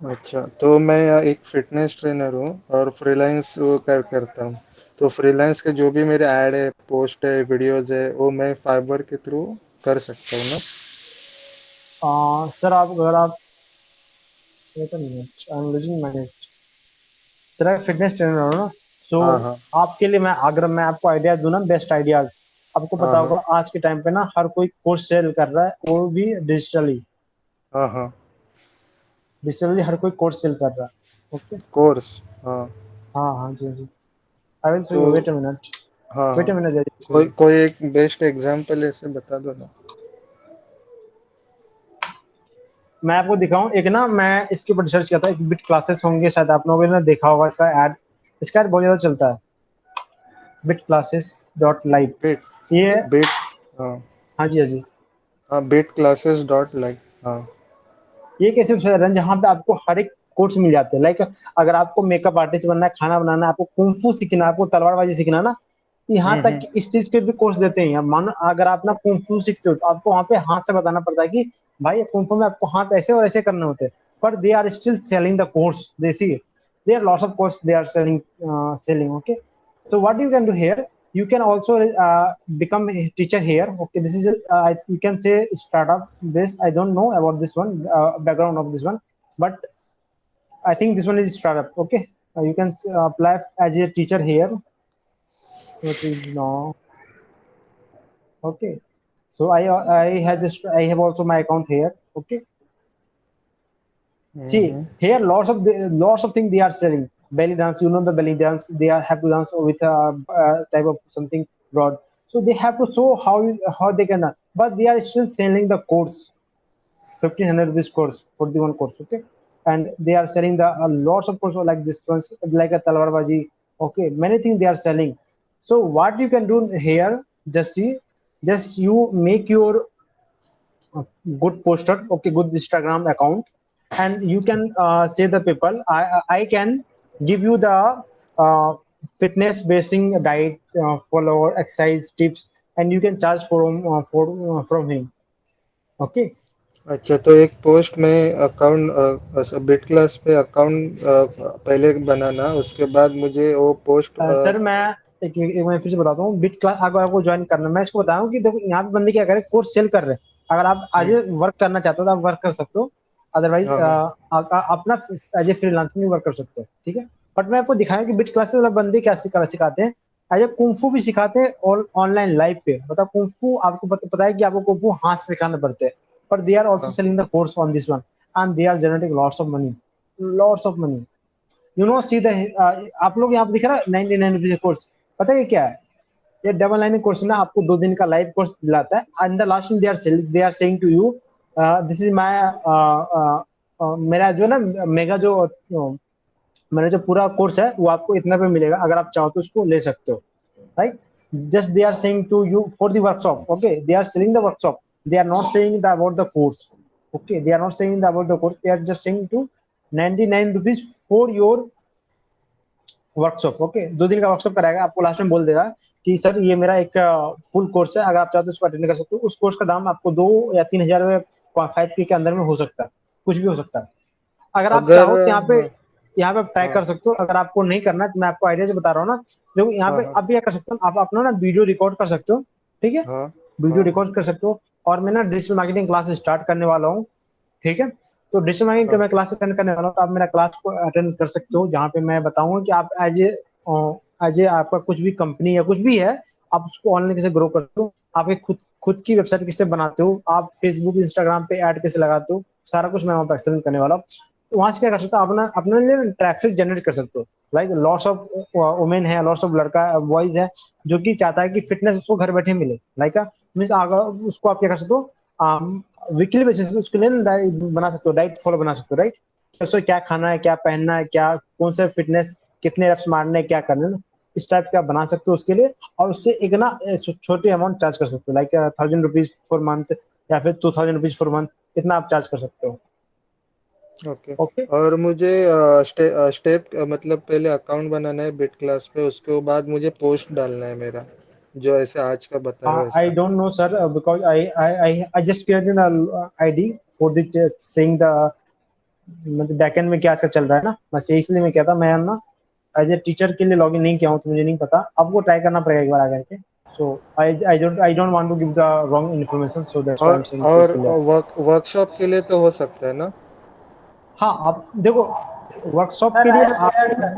अच्छा, तो मैं एक फिटनेस ट्रेनर हूँ और फ्रीलांस करता हूँ। तो फ्रीलांस के जो भी मेरे ऐड है, पोस्ट है, वीडियोज है, वो मैं फाइबर के थ्रू कर सकता हूँ ना? सर आप अगर आप wait a minute, I'm losing my net. Sir आप फिटनेस ट्रेनर हो ना, सो हाँ हाँ आपके लिए मैं अगर मैं आपको आइडिया दूं ना, बेस्ट आइडियाज, आपको हाँ पता हाँ होगा आज के टाइम पे ना हर कोई कोर्स सेल कर रहा है, वो भी डिजिटली। हाँ हाँ। डिजिटली हर कोई कोर्स सेल कर रहा है। Okay, course. हाँ। हाँ हाँ जी जी। आई विल शो तो यू, वेट अ मिनट, हाँ वेट हाँ, अ मिनट जी। कोई एक बेस्ट एग्जांपल ऐसे बता दो ना। मैं आपको दिखाऊं एक ना, मैं इसके ऊपर रिसर्च किया था, एक बिट क्लासेस होंगे शायद आप लोगों ने देखा होगा इसका ऐड, इसका ऐड बहुत ज्यादा चलता है, bit classes dot live. Bit ये, बिट हाँ हाँ जी हाँ जी, हाँ, बिट क्लासेस डॉट लाइक। हाँ ये एक ऐसे वेबसाइट है जहाँ पे आपको हर एक कोर्स मिल जाते हैं। लाइक अगर आपको मेकअप आर्टिस्ट बनना है, खाना बनाना है, आपको कुंफू सीखना है, आपको तलवारबाजी सीखना है ना, यहाँ तक हम्म। कि इस चीज के भी कोर्स देते हैं। मानो अगर आप ना कुंफू सीखते हो तो आपको वहाँ पे हाथ से बताना पड़ता है कि भाई कुंफू में आपको हाथ ऐसे और ऐसे करने होते हैं, पर they are still selling the course, they see there are lots of course they are selling. Okay, so what you can do here, you can also become a teacher here. Okay, this is you can say startup. This I don't know about this one, background of this one, but I think this one is startup. Okay, you can apply as a teacher here. What is now? Okay, so I have also my account here. Okay, see hmm. here lots of things they are selling. Belly dance, you know the belly dance. They are have to dance with a type of something broad. So they have to show how they can, but they are still selling the course, 1,500 rupees course for the one course. Okay, and they are selling the lots of courses like this ones, like a talwarbaji. Okay, many things they are selling. So what you can do here, just see, just you make your good poster, okay, good Instagram account, and you can say the people, I can give you the fitness basing diet, follow exercise tips, and you can charge from him. Okay, अच्छा, तो एक post में account bit class पे account पहले बनाना, उसके बाद मुझे वो पोस्ट सर मैं एक मैं फिर से बताता हूँ, बिट क्लास अगर आपको ज्वाइन करना है, मैं इसको बताऊँ कि देखो यहाँ पे बंदे क्या करें, कोर्स सेल कर रहे हैं। अगर आप आज वर्क करना चाहते हो तो आप वर्क कर सकते हो, अदरवाइज हाँ हाँ अपना एज ए फ्रीलांसिंग वर्क कर सकते हो। ठीक है, बट मैं आपको दिखाया कि बिट क्लासेस वाला बंदे क्या सिखाते हैं, एज ए कुंफू भी सिखाते हैं और ऑनलाइन लाइव पे। मतलब कुंफू आपको पता है कि आपको कुंफू हाथ से सिखाने पड़ते हैं, पर दे आर ऑल्सो हाँ। Selling the course on this one, and they are generating lots of money. You know see the, आप लोग यहाँ पे दिख रहा है 99 रुपीज कोर्स, पता है ये क्या है? ये डबल लाइन कोर्स ना आपको 2 दिन का लाइव कोर्स दिलाता है, एंड द लास्ट में they are saying to you, this is my, मेरा जो ना मेगा जो मेरा जो पूरा कोर्स है वो आपको इतना पे मिलेगा, अगर आप चाहो तो उसको ले सकते हो, right? Just they are saying to you for the workshop. Okay, they are selling the workshop, they are not saying the about the course. Okay, they are not saying the about the course, they are just saying to 99 rupees for your workshop. Okay, 2 दिन का workshop कराएगा, आपको last में बोल देगा कि sir ये मेरा एक फुल कोर्स है, अगर आप चाहते हो उसको अटेंड कर सकते हो। उस कोर्स का दाम आपको 2 या 3 हजार 5K के अंदर में हो सकता है, कुछ भी हो सकता है। अगर आप अगर चाहो तो यहाँ पे यहाँ पे आप ट्राई कर सकते हो। अगर आपको नहीं करना है तो मैं आपको आइडिया से बता रहा हूँ ना, देखो यहाँ पे हाँ आप क्या कर सकते हो, आप अपना ना वीडियो रिकॉर्ड कर सकते हो, ठीक है, हाँ वीडियो हाँ रिकॉर्ड कर सकते हो। और मैं ना डिजिटल मार्केटिंग क्लास स्टार्ट करने वाला हूँ, ठीक है। तो डिजिटल मार्केटिंग का हाँ। मैं क्लास अटेंड करने वाला हूँ, तो आप मेरा क्लास को अटेंड कर सकते हो, जहाँ पे मैं बताऊंगा कि आप एज ए आपका कुछ भी कंपनी या कुछ भी है, आप उसको ऑनलाइन कैसे ग्रो करते हो, आपके खुद खुद की वेबसाइट कैसे बनाते हो, आप फेसबुक इंस्टाग्राम पे ऐड कैसे लगाते हो, सारा कुछ मैं वहाँ पर एक्सप्लेन करने वाला हूँ। तो वहाँ से क्या कर सकते हो, अपना अपने लिए ट्रैफिक जनरेट कर सकते हो। लाइक लॉट्स ऑफ वुमेन है, लॉट्स ऑफ लड़का बॉयज है जो कि चाहता है कि फिटनेस उसको घर बैठे मिले, लाइक मीन्स अगर उसको आप क्या कर सकते हो, वीकली बेसिस पे उसके लिए ना डाइट बना सकते हो, डाइट फॉलो बना सकते हो, राइट। उसको क्या खाना है, क्या पहनना है, क्या कौन सा फिटनेस, कितने रेप्स मारने हैं, क्या करना है ना, इस टाइप का बना सकते हो उसके लिए। और उससे एक ना छोटी अमाउंट चार्ज कर सकते हो, लाइक 1000 रुपीज फॉर मंथ या फिर 2000 रुपीज फॉर मंथ, इतना आप चार्ज कर सकते हो। ओके। ओके। और मुझे स्टेप मतलब पहले अकाउंट बनाना है बिट क्लास पे, उसके बाद मुझे पोस्ट डालना है मेरा, जो ऐसे आज का बताया I वैसा। don't know, sir, because I just created the ID for the saying the मतलब बैकएंड में क्या चल रहा है ना, बस ये इसलिए मैं कहता मैं ना एज ए टीचर के लिए लॉगिन नहीं किया हूँ, तो मुझे नहीं पता, आपको ट्राई करना पड़ेगा एक बार आकर के। So I don't want to give the wrong information, so that's why I am saying to और फिल अप। वर्कशॉप के लिए तो हो सकता है ना? हाँ, आप देखो वर्कशॉप Sir, के I लिए have आप shared, sir.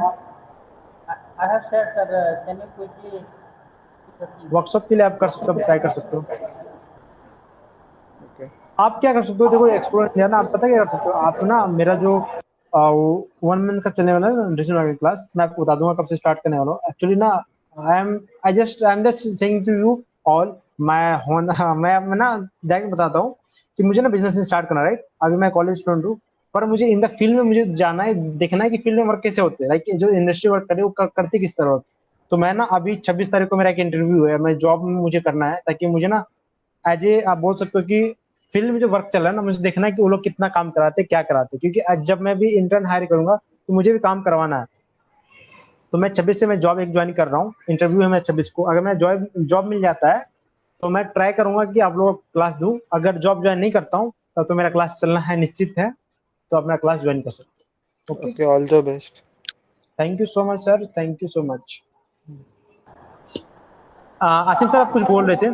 I have shared, sir. Can you quickly put the thing? Workshop के लिए आप कर सकते हो, ट्राई कर सकते हो। ओके। आप क्या कर सकते हो, देखो एक्सप्लोर किया ना, आप पता क्या कर सकते हो, आप ना मेरा जो 1 मंथ का चलने वाला है डिजिटल मार्केटिंग क्लास, मैं आपको बता दूंगा कब से स्टार्ट करने वाला हूँ। एक्चुअली ना I am just saying to you all मैं होना मैं ना डायरेक्ट बताता हूँ कि मुझे ना बिजनेस स्टार्ट करना है, राइट। अभी मैं कॉलेज स्टूडेंट हूँ, पर मुझे इन द फील्ड में मुझे जाना है, देखना है कि फील्ड में वर्क कैसे होते हैं, लाइक जो इंडस्ट्री वर्क करे वो करती किस तरह होती है। तो मैं ना अभी 26 तारीख को मेरा एक इंटरव्यू है, मैं जॉब में मुझे करना है, ताकि मुझे ना एज ए आप बोल सकते हो कि फील्ड में जो वर्क चल रहा है ना, मुझे देखना है कि वो लोग कितना काम कराते हैं, क्या कराते हैं, क्योंकि आज जब मैं भी इंटर्न हायर करूंगा तो मुझे भी काम करवाना है। तो मैं 26 से मैं जॉब एक ज्वाइन कर रहा हूँ, इंटरव्यू है मैं 26 को, अगर मैं जॉब जॉब मिल जाता है तो मैं ट्राई करूंगा कि आप लोग क्लास दूं, अगर जॉब ज्वाइन नहीं करता हूँ तब तो मेरा क्लास चलना है निश्चित है, तो अपना क्लास ज्वाइन कर सकते हो। Okay, okay, all the best. Thank you so much sir, thank you so much. Asim sir, आप कुछ बोल रहे थे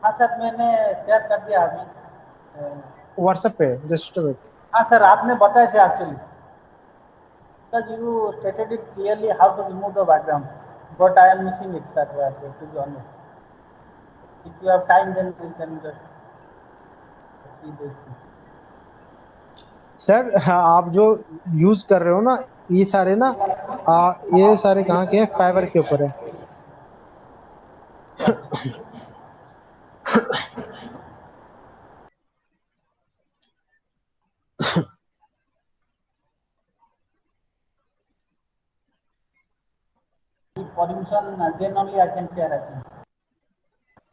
हाँ सर, मैंने शेयर कर दिया अभी। व्हाट्सएप पे, जस्ट वेट। हाँ सर, आपने बताया था actually, because you stated it clearly how to remove the background, but I am missing it, sir, to be honest. If you have time, then you can just see this. Sir हाँ, आप जो use कर रहे हो ना, ये सारे ना ये सारे कहाँ के हैं, फाइवर के ऊपर है। With permission, then only I can share, I think.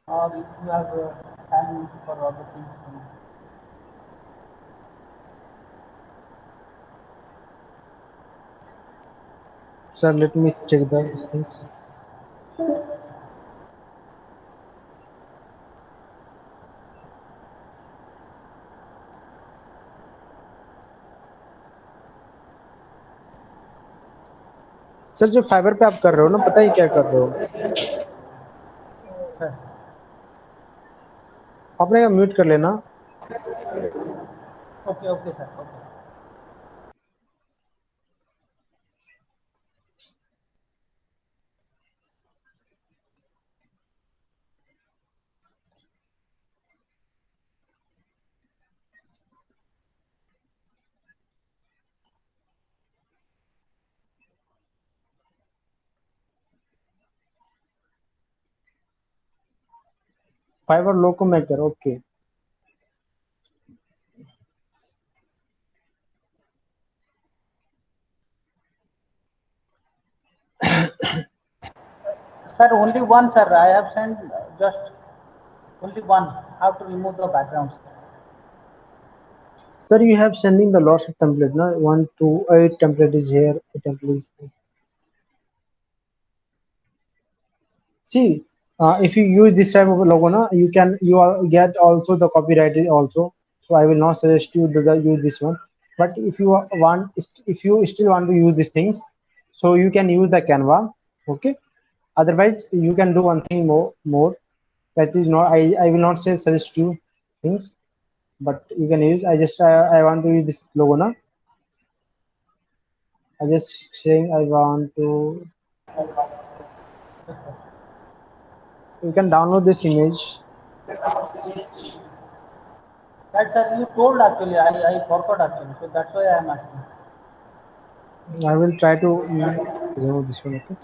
Or if you have time for other things. then- sir let me check the things. Sir जो फाइबर पे आप कर रहे हो ना, पता है क्या कर रहे हो, Sir. आपने म्यूट कर लेना। Okay, okay, sir. Okay. Fibre loco maker, okay. Sir, only one, sir. I have sent just only one. How to remove the backgrounds. Sir you have sending the lots of template ना, 1 2 8 template is here, template is see, if you use this type of logo na, you get also the copyright also, so I will not suggest you to use this one. But if you still want to use these things, so you can use the Canva. Okay. Otherwise, you can do one thing more. That is not, I will not say suggest you things, but you can use. I want to use this logo now. I just saying I want to. You can download this image. Right, sir. You told actually. I forgot actually. So that's why I am asking. I will try to remove this one. Okay.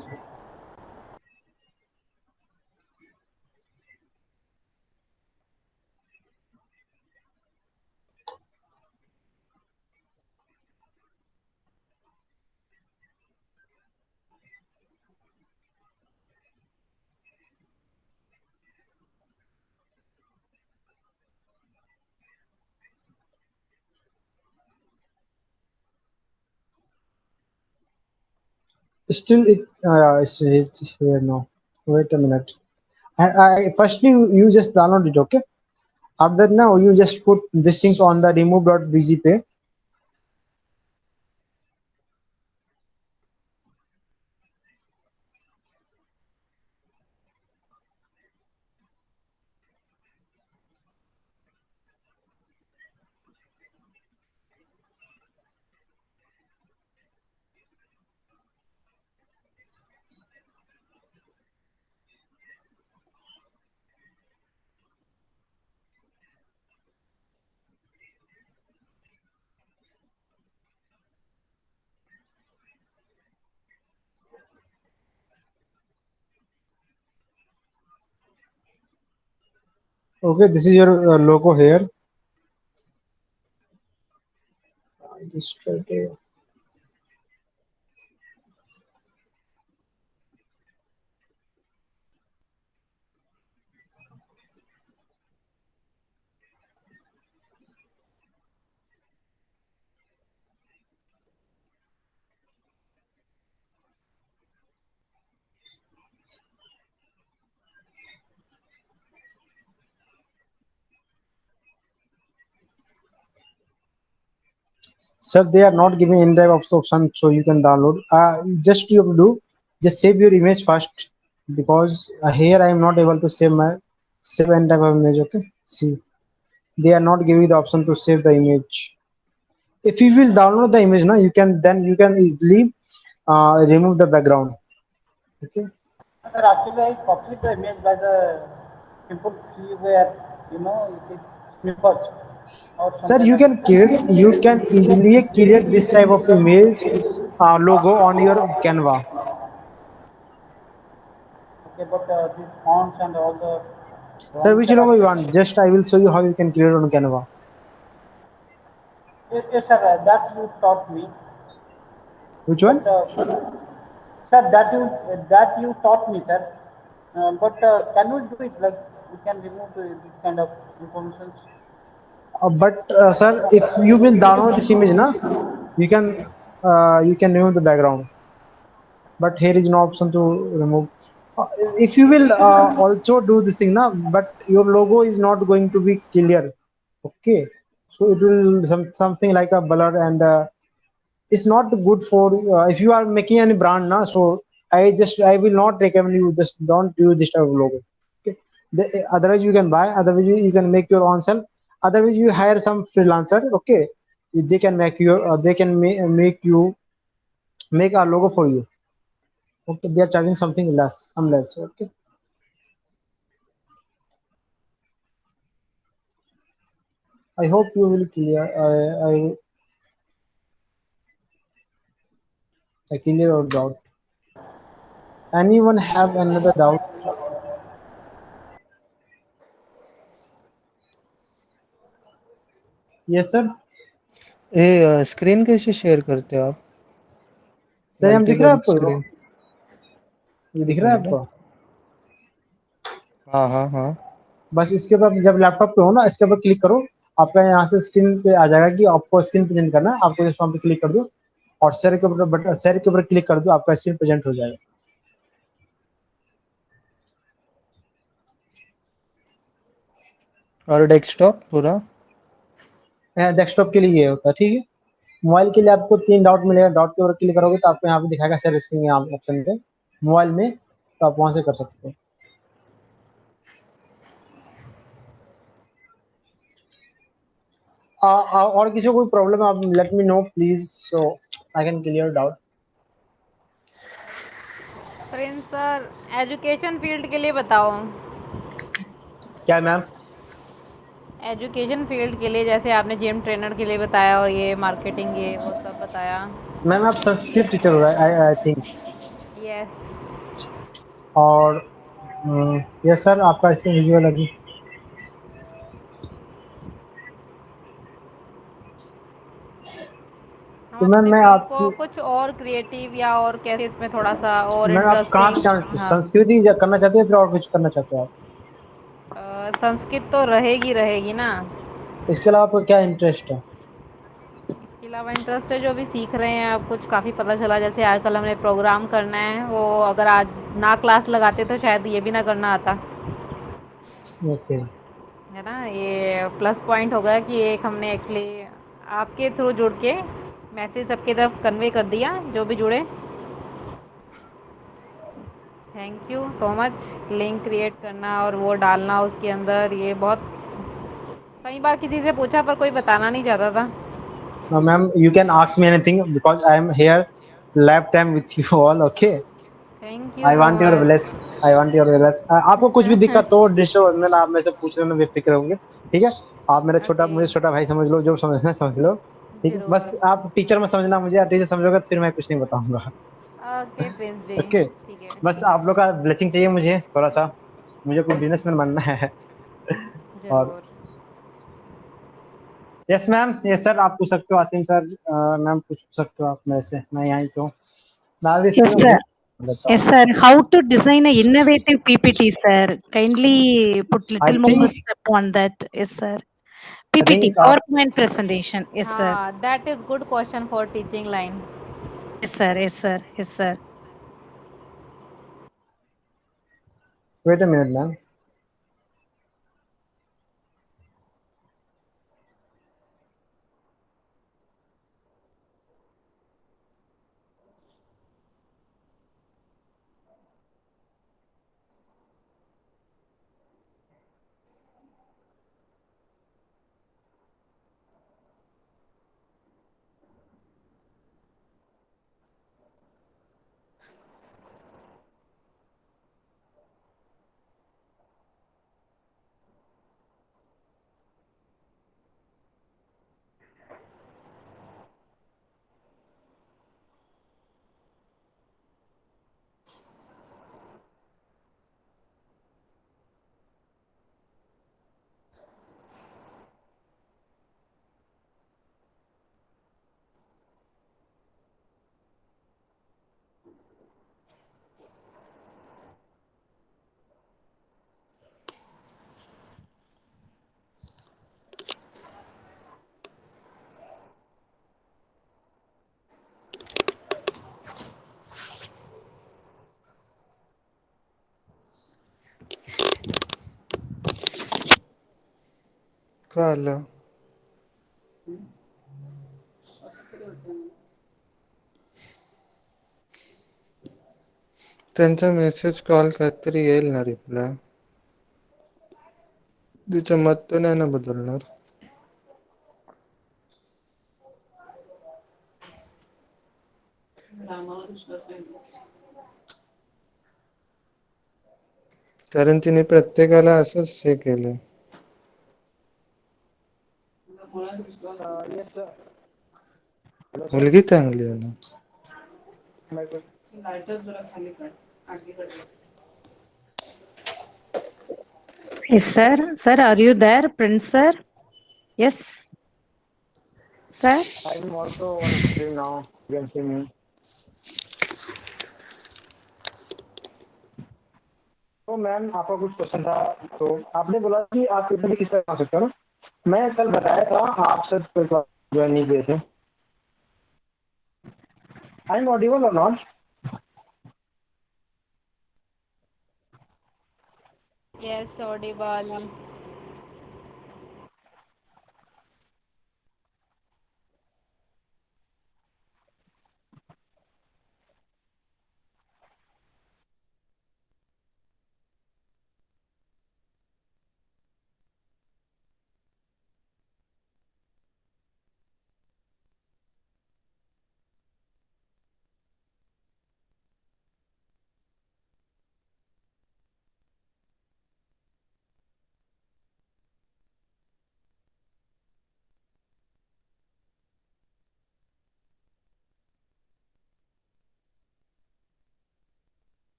Still, it's here now. Wait a minute. I firstly you just download it. Okay. After that, now you just put these things on the remove.bgpay. Okay, this is your logo here. I just try to. Sir, they are not giving any type of option, so you can download. Just you have to do, just save your image first, because here I am not able to save any type of image. Okay, see, they are not giving the option to save the image. If you will download the image now, you can easily remove the background. Okay. Sir, actually I copied the image by the simple key where it is snippets or Sir, something you like can create, you can easily create this type of image logo on your Canva. okay, but these fonts and all the Sir, drawings which are logo you actually want? Just I will show you how you can create on Canva. yes, sir, that you taught me, Which but one? sir, that you taught me, sir. But can we do it like we can remove this kind of information? But sir, if you will download this image, na, you can remove the background. But here is no option to remove. If you will also do this thing, na, but your logo is not going to be clear. Okay, so it will something like a blur, and it's not good for if you are making any brand na. So I will not recommend you, just don't use this type of logo. Okay, otherwise you can buy, otherwise you can make your own self, otherwise you hire some freelancer. Okay, they can make your they can make you make a logo for you. Okay, they are charging something less, some less. Okay, I hope you will clear. I clear your doubt. Anyone have another doubt? Yes sir. ये screen कैसे share करते हो आप? Sir हम दिख रहा है multiple आपको? स्क्रीन। ये दिख एक रहा है मिनट। आपको? हाँ हाँ हाँ। बस इसके बाद जब लैपटॉप पे हो ना, इसके ऊपर क्लिक करो, आपका यहाँ से स्क्रीन पे आ जाएगा कि आपको स्क्रीन प्रेजेंट करना है, आपको इस वहाँ पे क्लिक कर दो और शेयर के ऊपर बटन, शेयर के ऊपर क्लिक कर दो, आपका स्क्रीन प्रेजेंट हो जाएगा। और डेस्कटॉप पूरा? डेस्कटॉप के लिए ये होता है, ठीक है। मोबाइल के लिए आपको 3 डॉट मिलेगा, डॉट के ऊपर क्लिक करोगे तो आपको यहाँ पे दिखाएगा शेयर स्क्रीन यहाँ ऑप्शन पे मोबाइल में, तो आप वहाँ से कर सकते हो। और किसी को कोई प्रॉब्लम है आप late me no please, so I can clear doubt. Prince sir education field के लिए बताओ। क्या मैम? एजुकेशन फील्ड के लिए जैसे आपने जिम ट्रेनर के लिए बताया और ये मार्केटिंग ये वो सब बताया। मैम आप संस्कृत टीचर हो आई थिंक। यस। और यस सर, आपका इसमें विजुअल अभी हम तो मैम अपने मैं फील्ड को आपकी कुछ और क्रिएटिव या और कैसे इसमें थोड़ा सा और मैम आप कहाँ से इंटरेस्टिंग। हाँ, संस्कृति करना चाहते हो फिर और कुछ करना चाहते हो आप? संस्कृत तो रहेगी ना। इसके अलावा आपको क्या इंटरेस्ट है? इसके अलावा इंटरेस्ट है जो भी सीख रहे हैं अब कुछ काफ़ी पता चला, जैसे आजकल हमने प्रोग्राम करना है, वो अगर आज ना क्लास लगाते तो शायद ये भी ना करना आता ओके। है ना। ये प्लस पॉइंट होगा कि एक हमने एक्चुअली आपके थ्रू जुड़ के मैसेज सबकी तरफ कन्वे कर दिया जो भी जुड़े। Thank you so much. Link create करना और वो डालना उसके अंदर, ये बहुत कई बार किसी से पूछा पर कोई बताना नहीं चाहता था। No, ma'am, you can ask me anything because I am here lifetime with you all. Okay. Thank you I so want your much. bless. I want your bless. आपको कुछ भी दिक्कत हो डिस्टर्ब में आप मेरे से पूछ लेना, बेफिक्र होंगे। ठीक है। आप मेरा छोटा, ओके, मुझे छोटा भाई समझ लो, जो समझना है समझ लो। ठीक है। जरूर। बस आप टीचर में समझना मुझे, टीचर समझोगे तो फिर मैं कुछ नहीं बताऊंगा। ओके प्रिंस जी। ओके। ठीक है। बस आप लोग का ब्लेसिंग चाहिए मुझे थोड़ा सा, मुझे कोई बिजनेसमैन बनना है। और जरूर। यस मैम, यस सर, आप पूछ सकते हो आसिम सर। मैम पूछ सकते हो आप मेरे से, मैं यहाँ तो मैं भी Yes, फ्री sir. हूँ। बताओ। Yes, sir. How to design a innovative PPT, sir? Kindly put I little more think step on that. Yes, sir. I PPT, think आप PowerPoint presentation. Yes, sir. हाँ, that is good question for teaching line. Yes, sir. Yes, sir. Yes, sir. Wait a minute ma'am. कळलं. त्यांचा message call काहीतरी येईल ना reply. तिचं मत तर नाही ना बदलणार. कारण तिने प्रत्येकाला असंच हे केलंय. मुलगी चांगली आहे ना. Yes, sir. Sir, are you there, Prince, sir? Yes, sir. I am also on screen now, you can see me. तो मैम आपका कुछ क्वेश्चन था, तो आपने बोला कि आप किसी भी किस तरह आ सकते हो ना। मैं कल बताया था, आप सब ज्वाइन नहीं किए थे। आई एम ऑडिबल और not? Yes, Audible.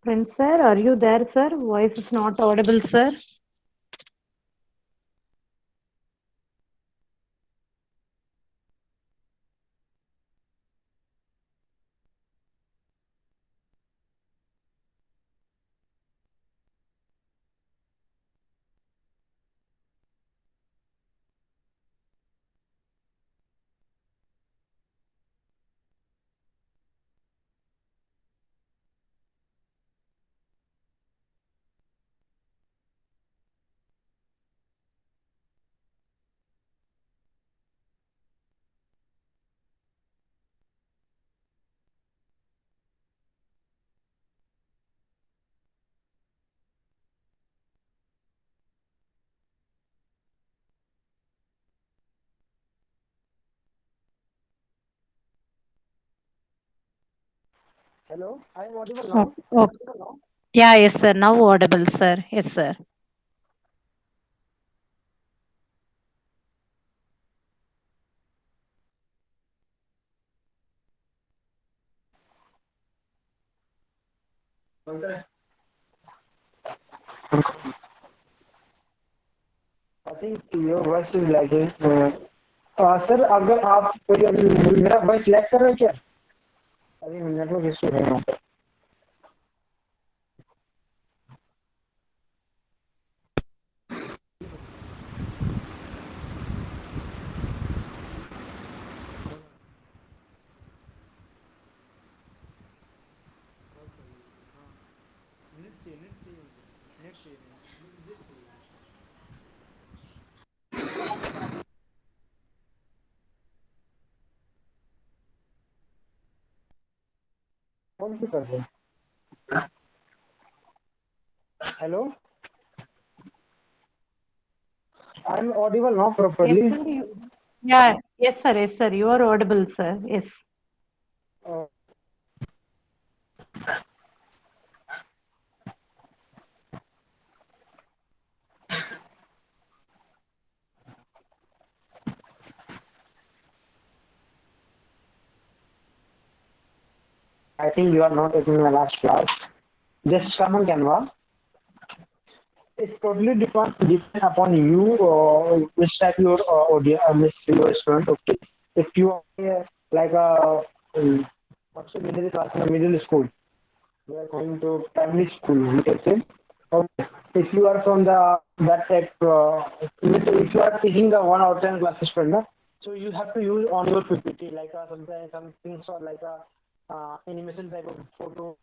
Prince sir, are you there, sir? Voice is not audible, sir. Hello, I am audible Oh, now. oh. Yeah, yes, sir. Now audible, sir. Yes, sir. I think your voice is lagging. Sir अगर आप कोई अभी मेरा voice lag कर रहा है क्या? अभी नेटवर्क इशू है यहाँ पर. कौन सी कर रहे हैं? Hello, I am audible now Yes, properly. sir. Yeah, yes, sir. Yes, sir. You are audible, sir. Yes. I think you are not taking my last class. Just come on Canva. It's totally depend upon you which type your audio your student. Okay, if you are like a what's the middle class middle school, you are going to primary school. We can say. Okay. If you are from the that type, if you are teaching the 1 or 10 classes student, so you have to use on your PPT like sometimes some things or like a animation type of photo.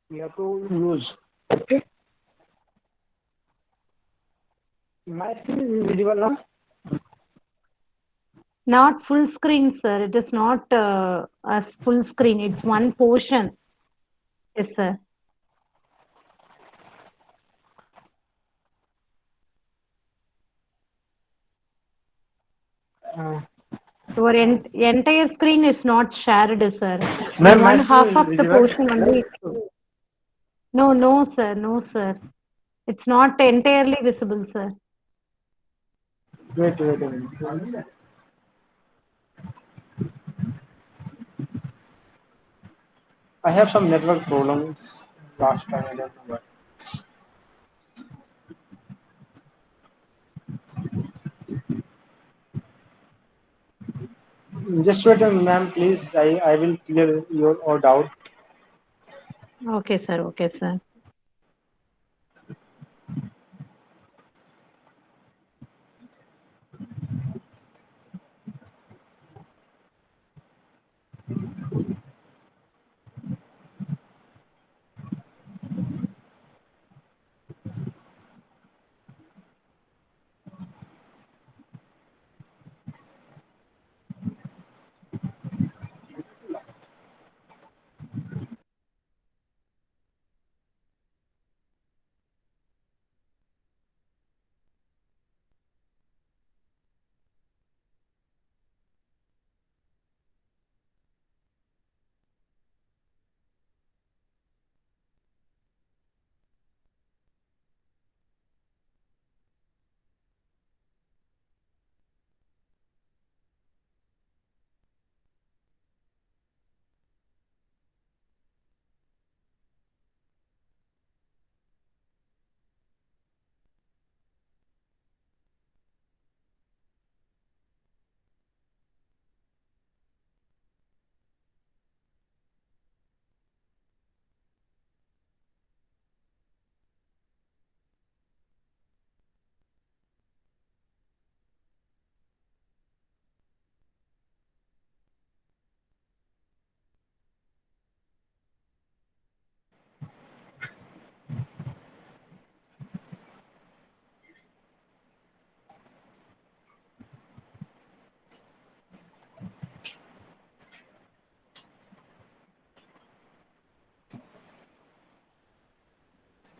You have to use. Okay. My screen is visible now. Not full screen, sir. It is not a full screen. It's one portion. Yes, sir. Your entire screen is not shared, sir. Ma'am, One my half screen of is the visible. portion only it shows. No, no, sir. No, sir. It's not entirely visible, sir. Wait a minute. I have some network problems last time. I don't know why. Just wait a minute, ma'am, please. I will clear your doubt. Okay, sir. Okay, sir.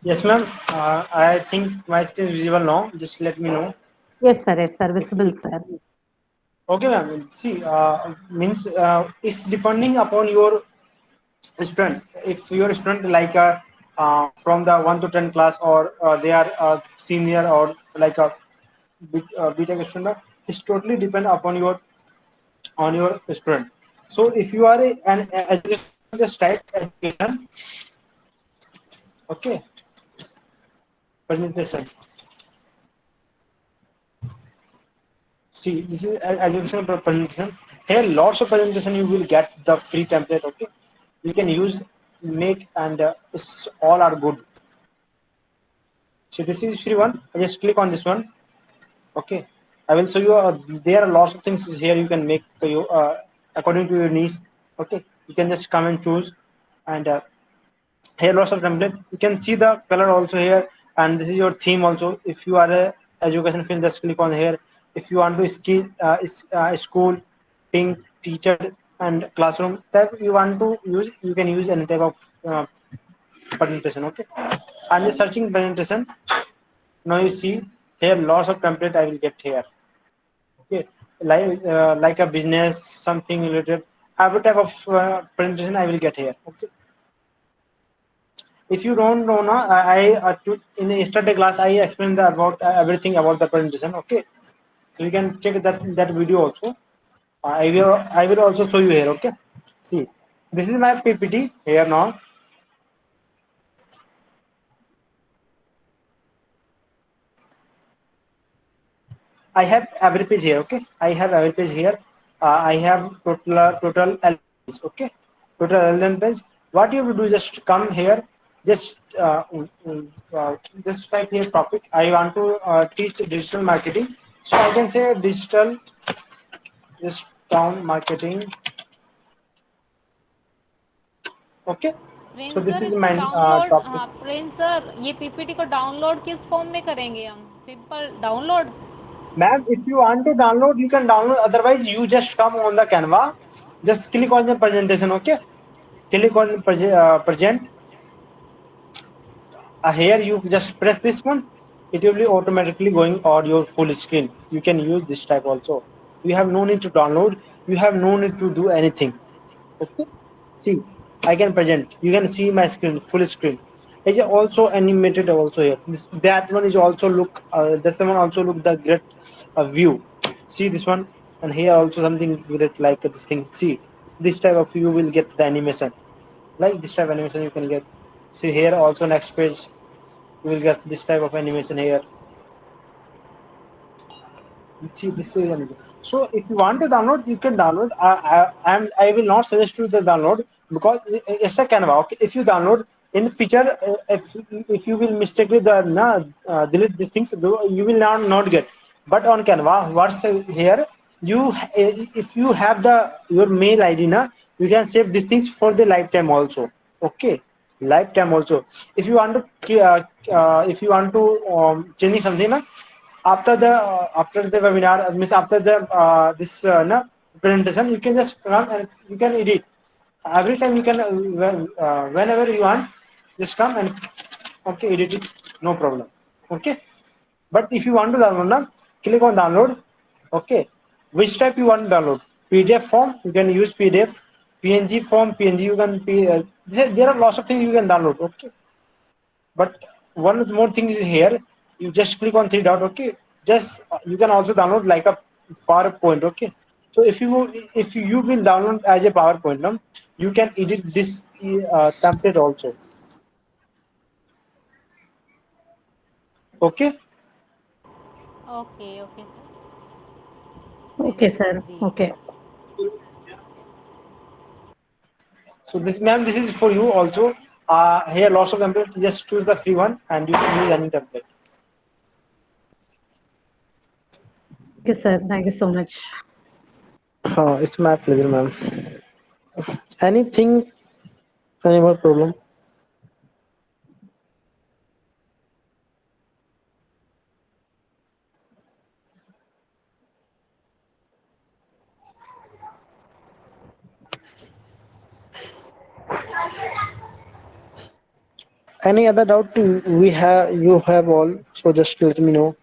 Yes, ma'am. I think my screen is visible now. Just let me know. Yes, sir, visible, sir. Okay, ma'am. See, means it's depending upon your student. If your student like from the 1 to 10 class, or they are senior, or like a BTech student, it's totally depend upon your on your student. So if you are an education, just type education. Okay, presentation. See, this is education presentation. Here, lots of presentation you will get the free template. Okay, you can use, make, and it's all are good. So this is free one. I just click on this one. Okay, I will show you. There are lots of things here you can make you according to your needs. Okay, you can just come and choose, and here lots of template. You can see the color also here, and this is your theme also. If you are a education field, just click on here. If you want to school, pink, teacher, and classroom type you want to use, you can use any type of presentation. Okay, I'm just searching presentation. Now you see here lots of template I will get here. Okay, like a business, something related, every type of presentation I will get here. Okay, if you don't know, na, in yesterday class I explained about everything about the presentation. Okay, so you can check that video also. I will also show you here. Okay, see, this is my PPT here now. I have every page here. Okay, I have every page here. I have total 11 page. Okay, total 11 page. What you will do, just come here, just just type here topic. I want to teach digital marketing, so I can say digital just town marketing. Okay, so Prince this sir is इसको my download, topic. हाँ Prince sir ये PPT को download किस form में करेंगे हम? Simple download? Ma'am, if you want to download, you can download. Otherwise, you just come on the Canva. Just click on the presentation. Okay, click on present. Here you just press this one. It will be automatically going on your full screen. You can use this type also. You have no need to download. You have no need to do anything. Okay, see, I can present. You can see my screen, full screen. It's also animated also here. That one is also look. This one also look the great view. See this one, and here also something great like this thing. See, this type of you will get the animation. Like this type of animation you can get. See here also next page you will get this type of animation here. See, this is another. So if you want to download, you can download. I will not suggest you the download because it's a Canva. Okay, if you download in future, if you will mistakenly delete these things, you will not get. But on Canva, what's here? If you have your mail ID, na, you can save these things for the lifetime also. Okay, lifetime also. If you want to change something, na, after the webinar, means after the this no, presentation, you can just come and you can edit every time. You can whenever you want, just come and okay, edit it, no problem. Okay, but if you want to download, na, click on download. Okay, which type you want to download? PDF form, you can use PDF. PNG form, PNG you can there are lots of things you can download. Okay, but one more thing is here. You just click on three dot. Okay, just you can also download like a PowerPoint. Okay, so if you will download as a PowerPoint, no, you can edit this template also. Okay, okay okay Okay, sir. Okay. so this is for you also. Here lots of template. Just choose the free one and you can use any template. Okay, sir. Thank you so much. It's my pleasure, ma'am. Anything, any more problem? Any other doubt you have all? So just let me know.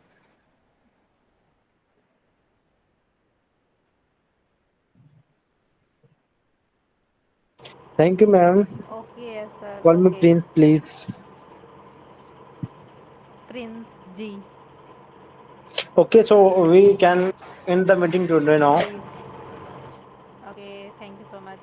Thank you, ma'am. Okay, yes, sir. Call me Okay. Prince, please. Prince G. Okay, so we can end the meeting today now. Okay, thank you so much.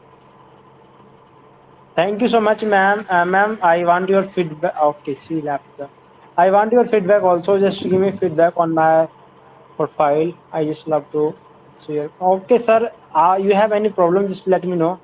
Thank you so much, ma'am. Ma'am, I want your feedback. Okay, see laptop. I want your feedback also. Just give me feedback on my profile. I just love to share. Okay, sir. You have any problem? Just let me know.